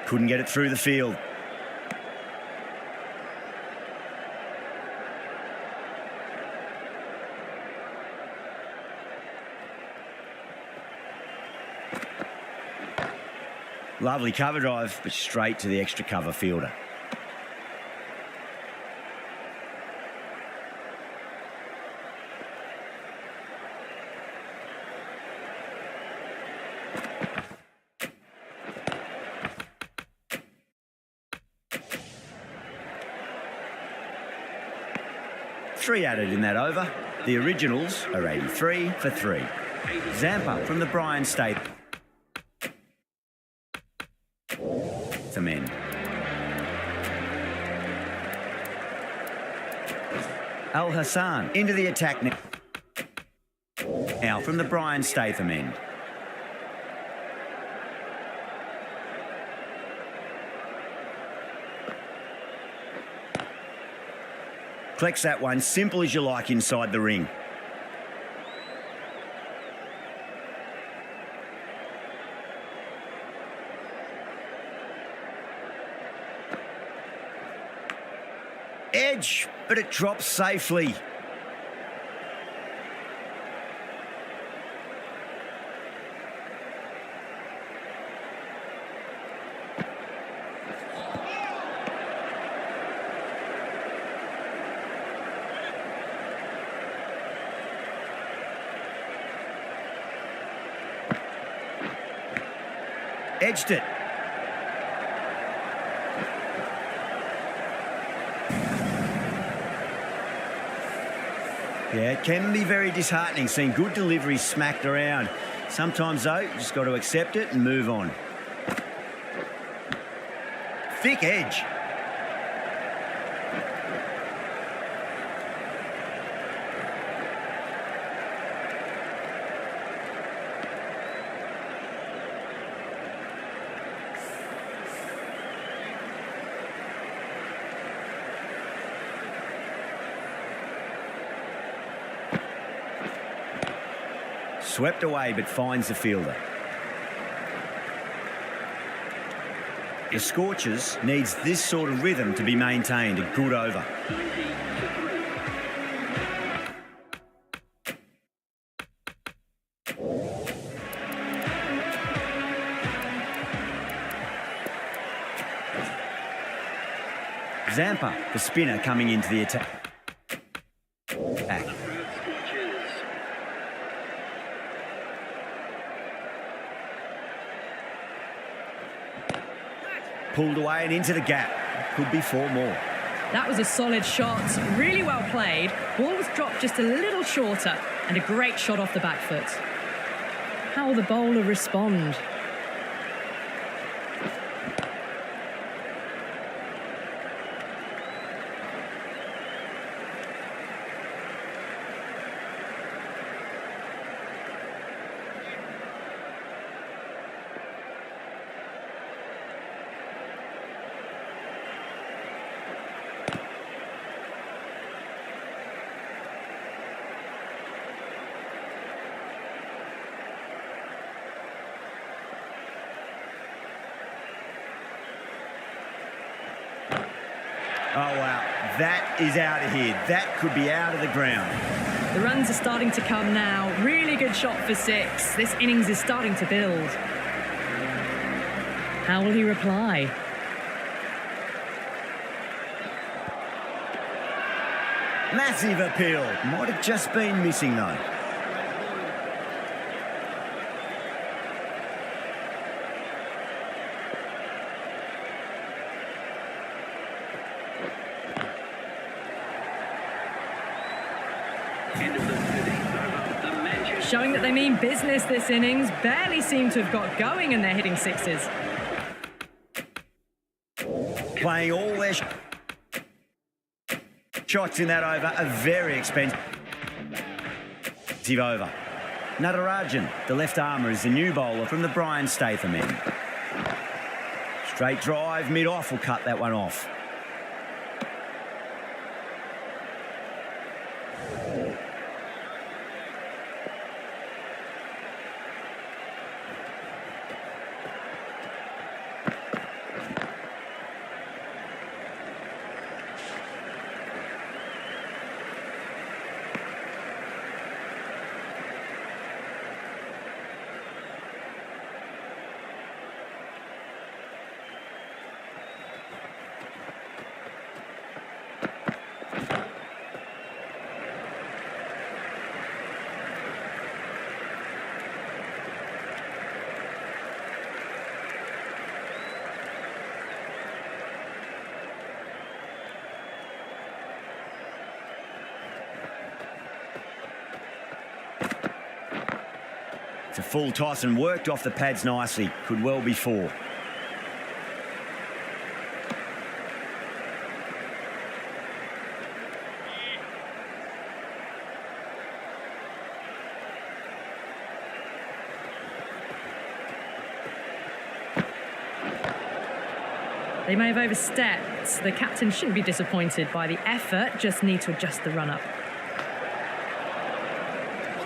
Couldn't get it through the field. Lovely cover drive, but straight to the extra cover fielder. Three added in that over. The Originals are 83 for 3. Zampa from the Brian State. The men. Al Hassan into the attack now from the Brian Statham end. Collects that one, simple as you like inside the ring. edge, but it drops safely. Edged it. Yeah, it can be very disheartening seeing good deliveries smacked around. Sometimes, though, you just got to accept it and move on. Thick edge. Swept away, but finds the fielder. The Scorchers needs this sort of rhythm to be maintained. A good over. Zampa, the spinner, coming into the attack. Pulled away and into the gap. Could be 4 more.
That was a solid shot, really well played. Ball was dropped just a little shorter, and a great shot off the back foot. How will the bowler respond?
Oh, wow. That is out of here. That could be out of the ground.
The runs are starting to come now. Really good shot for 6. This innings is starting to build. How will he reply?
Massive appeal. Might have just been missing, though.
Showing that they mean business this innings. Barely seem to have got going and they're hitting 6s.
Playing all their shots in that over. A very expensive over. Natarajan, the left armour, is the new bowler from the Brian Statham end. Straight drive, mid-off will cut that one off. It's a full toss and worked off the pads nicely. Could well be 4.
They may have overstepped. The captain shouldn't be disappointed by the effort, just need to adjust the run-up.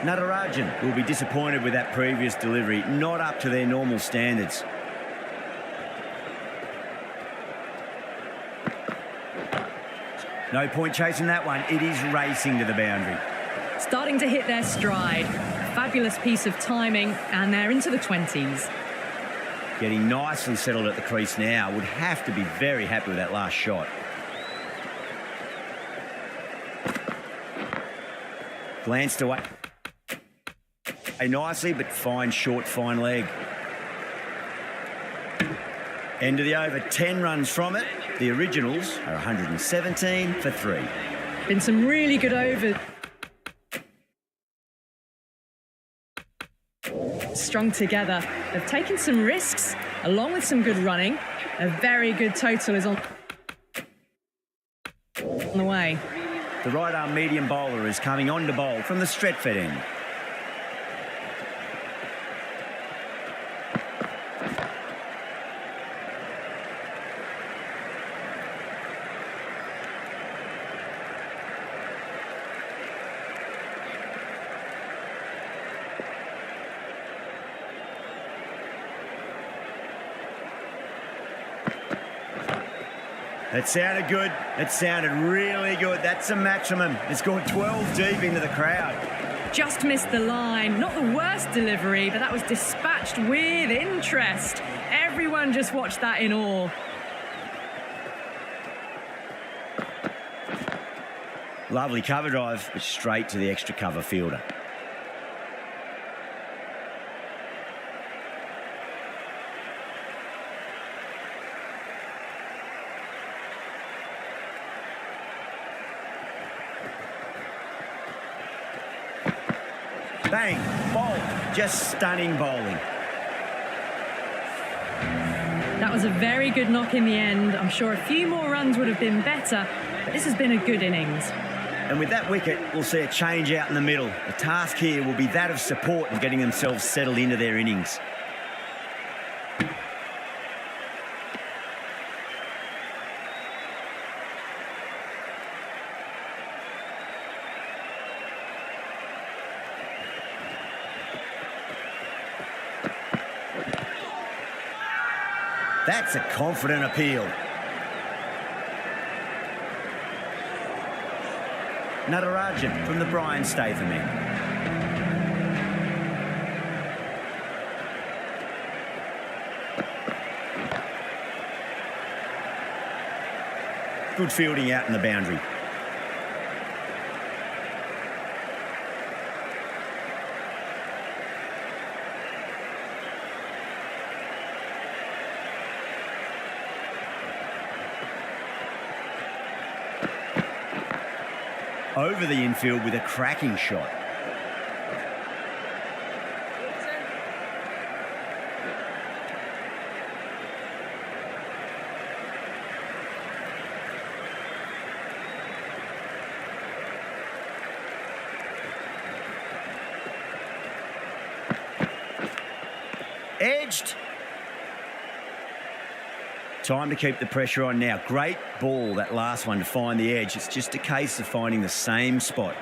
Natarajan will be disappointed with that previous delivery, not up to their normal standards. No point chasing that one. It is racing to the boundary.
Starting to hit their stride. Fabulous piece of timing, and they're into the 20s.
Getting nicely settled at the crease now. Would have to be very happy with that last shot. Glanced away nicely, but fine short, fine leg. End of the over, 10 runs from it. The originals are 117 for 3.
Been some really good overs. Strung together. They've taken some risks, along with some good running. A very good total is on the way.
The right arm medium bowler is coming on to bowl from the Stretford end. That sounded good. It sounded really good. That's a maximum. It's gone 12 deep into the crowd.
Just missed the line. Not the worst delivery, but that was dispatched with interest. Everyone just watched that in awe.
Lovely cover drive, but straight to the extra cover fielder. Bang, bowl, just stunning bowling.
That was a very good knock in the end. I'm sure a few more runs would have been better, but this has been a good innings.
And with that wicket, we'll see a change out in the middle. The task here will be that of support and getting themselves settled into their innings. That's a confident appeal. Natarajan from the Brian Statham end. Good fielding out in the boundary. Over the infield with a cracking shot. Edged. Time to keep the pressure on now. Great ball, that last one, to find the edge. It's just a case of finding the same spot.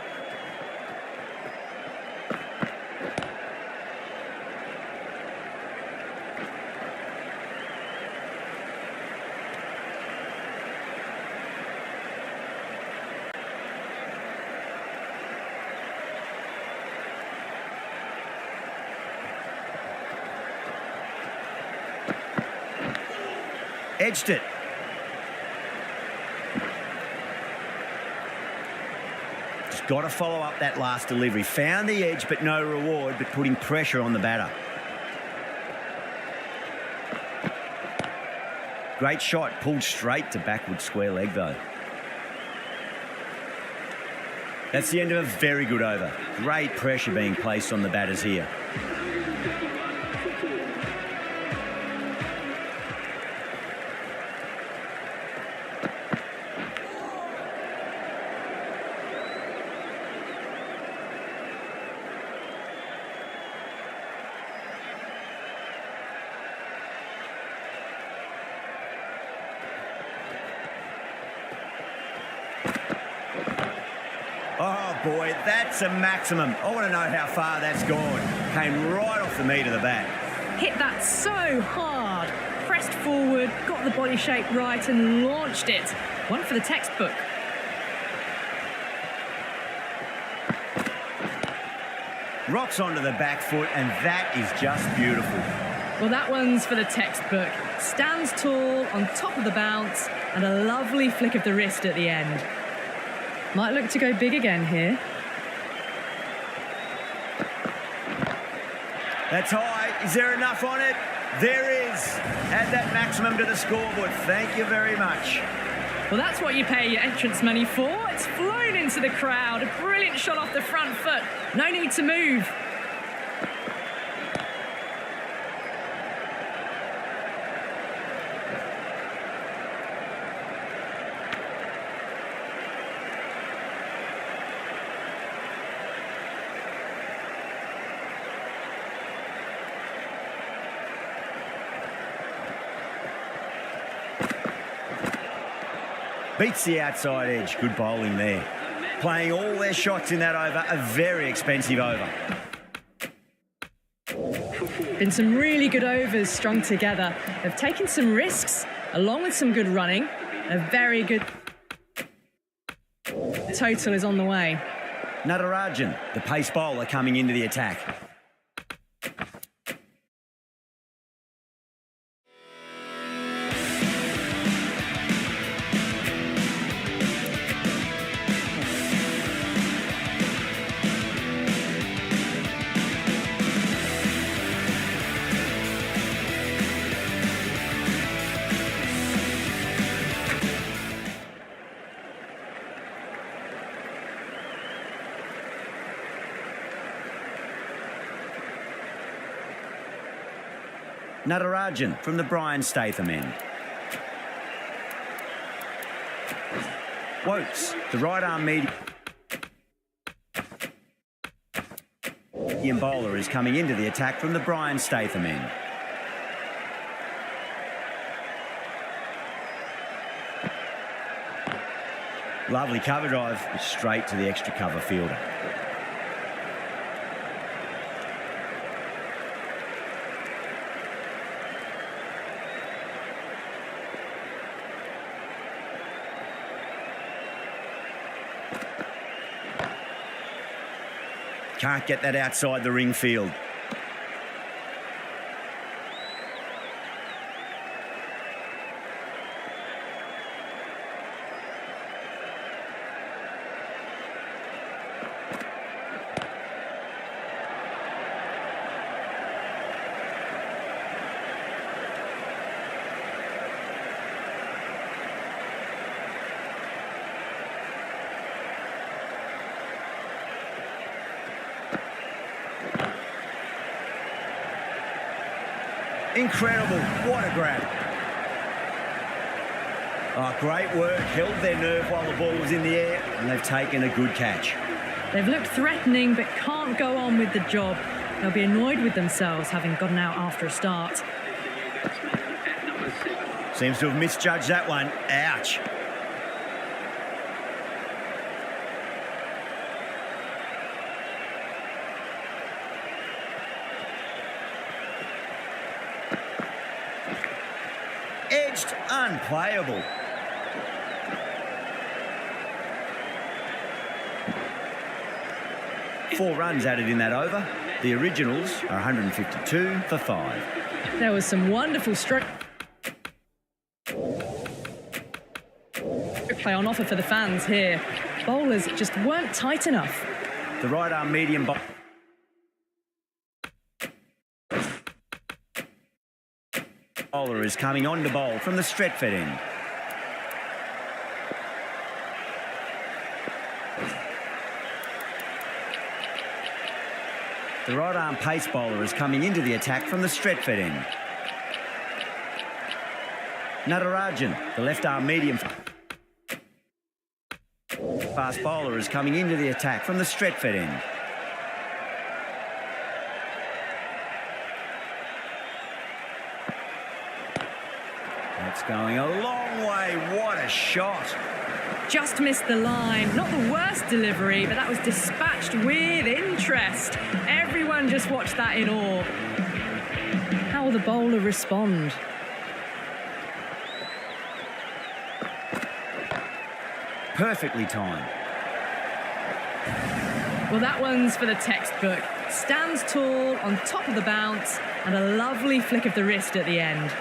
Edged it. Just got to follow up that last delivery. Found the edge, but no reward, but putting pressure on the batter. Great shot, pulled straight to backward square leg though. That's the end of a very good over. Great pressure being placed on the batters here. Oh boy, that's a maximum. I want to know how far that's gone. Came right off the meat of the bat.
Hit that so hard. Pressed forward, got the body shape right and launched it. One for the textbook.
Rocks onto the back foot, and that is just beautiful.
Well, that one's for the textbook. Stands tall, on top of the bounce, and a lovely flick of the wrist at the end. Might look to go big again here.
That's high. Is there enough on it? There is. Add that maximum to the scoreboard. Thank you very much.
Well, that's what you pay your entrance money for. It's flown into the crowd. A brilliant shot off the front foot. No need to move.
Beats the outside edge. Good bowling there. Playing all their shots in that over. A very expensive over.
Been some really good overs strung together. They've taken some risks, along with some good running. A very good total is on the way.
Natarajan, the pace bowler, coming into the attack. Natarajan from the Brian Statham end. Wokes, the right arm medium bowler is coming into the attack from the Brian Statham end. Lovely cover drive, straight to the extra cover fielder. Can't get that outside the ring field. Incredible. What a grab. Oh, great work. Held their nerve while the ball was in the air, and they've taken a good catch.
They've looked threatening, but can't go on with the job. They'll be annoyed with themselves, having gotten out after a start.
Seems to have misjudged that one. Ouch. Edged, unplayable. Four runs added in that over. The originals are 152 for 5.
There was some wonderful stroke play on offer for the fans here. Bowlers just weren't tight enough.
The right arm medium bowler is coming on to bowl from the Stretford end. The right arm pace bowler is coming into the attack from the Stretford end. Natarajan, the left arm medium fast bowler, is coming into the attack from the Stretford end. That's going a long way. What a shot.
Just missed the line. Not the worst delivery, but that was dispatched with interest. Everyone just watched that in awe. How will the bowler respond?
Perfectly timed.
Well, that one's for the textbook. Stands tall on top of the bounce and a lovely flick of the wrist at the end.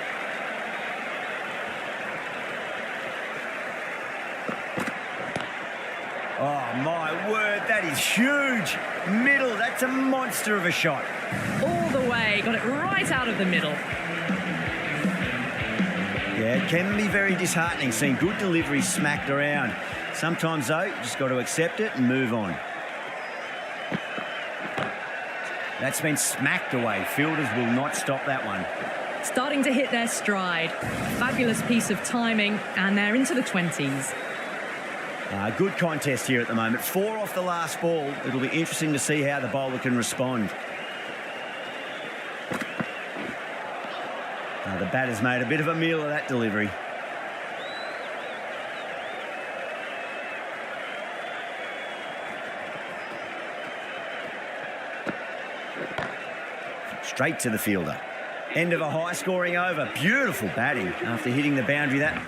Oh, my word, that is huge. Middle, that's a monster of a shot.
All the way, got it right out of the middle.
Yeah, it can be very disheartening seeing good delivery smacked around. Sometimes, though, you just got to accept it and move on. That's been smacked away. Fielders will not stop that one.
Starting to hit their stride. Fabulous piece of timing, and they're into the 20s.
Good contest here at the moment. 4 off the last ball. It'll be interesting to see how the bowler can respond. The batter's made a bit of a meal of that delivery. Straight to the fielder. End of a high-scoring over. Beautiful batting after hitting the boundary that...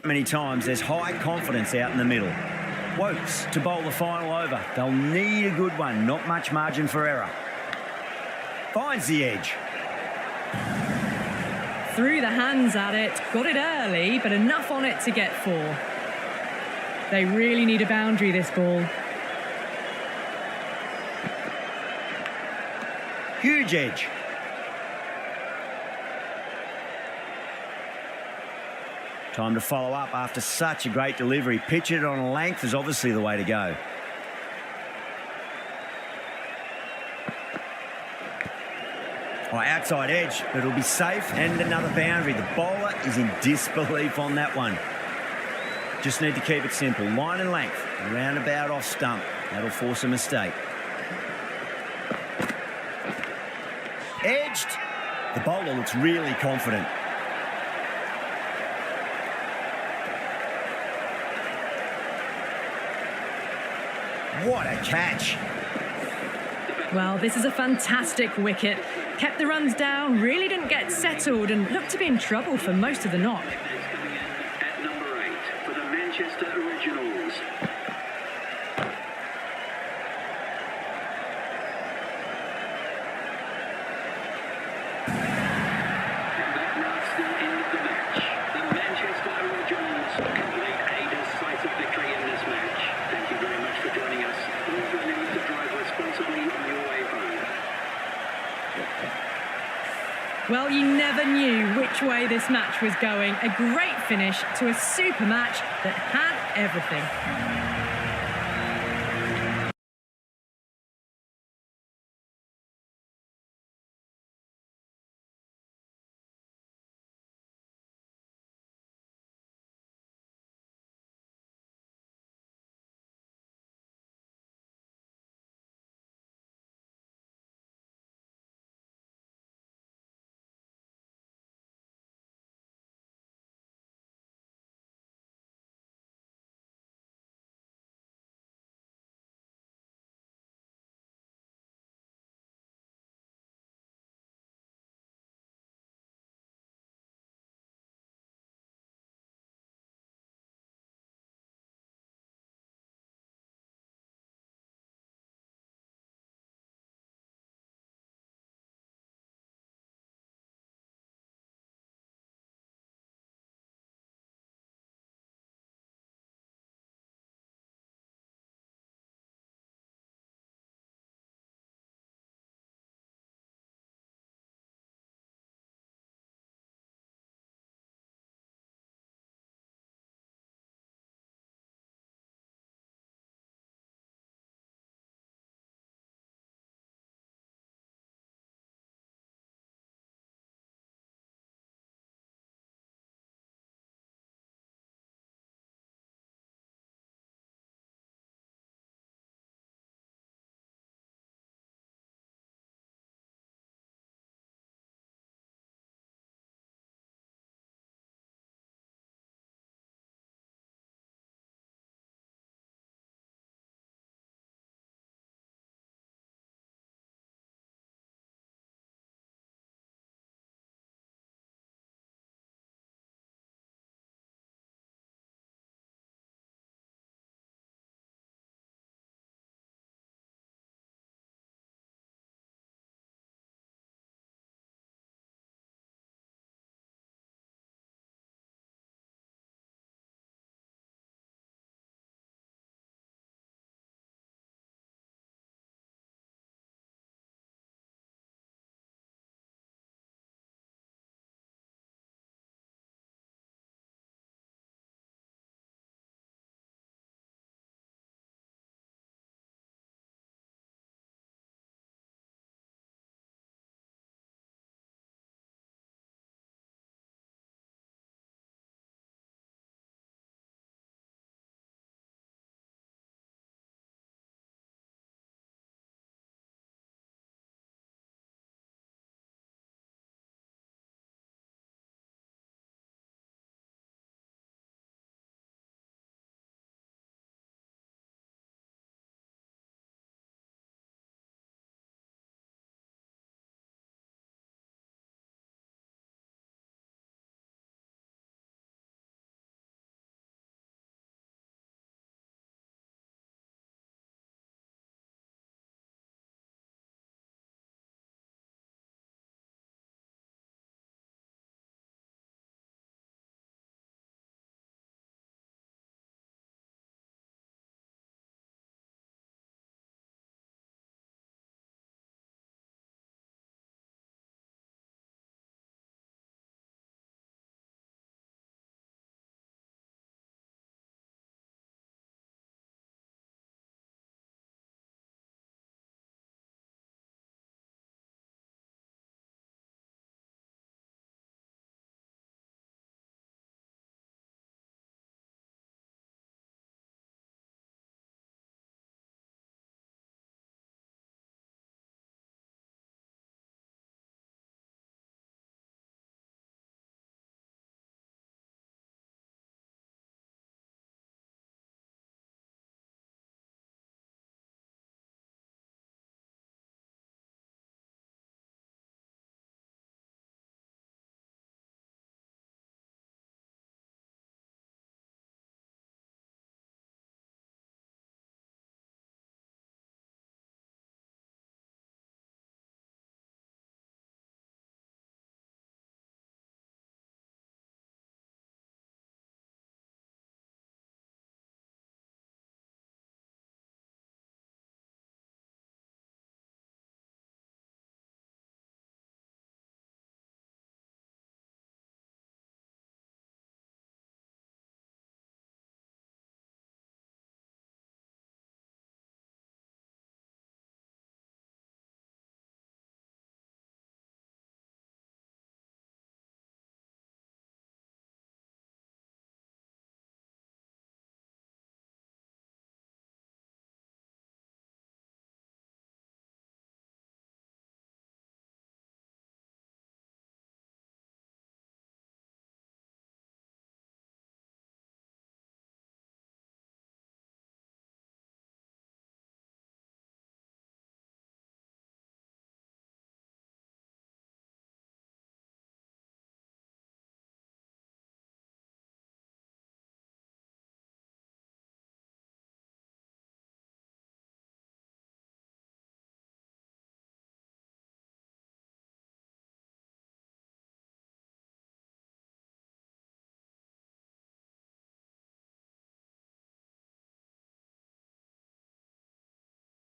many times. There's high confidence out in the middle. Wokes to bowl the final over. They'll need a good one. Not much margin for error. Finds the edge.
Threw the hands at it, got it early, but enough on it to get 4. They really need a boundary, this ball.
Huge edge. Time to follow up after such a great delivery. Pitch it on a length is obviously the way to go. Outside edge, but it'll be safe and another boundary. The bowler is in disbelief on that one. Just need to keep it simple. Line and length, roundabout off stump. That'll force a mistake. Edged. The bowler looks really confident. What a catch.
Well, this is a fantastic wicket. Kept the runs down, really didn't get settled and looked to be in trouble for most of the knock.
Coming in at number 8 for the Manchester Originals. And that marks the end of the match. The Manchester Originals complete a decisive victory in this match. Thank you very much for joining us. Please remember to drive responsibly on your way home.
Well, you never knew which way this match was going. A great finish to a super match that had everything.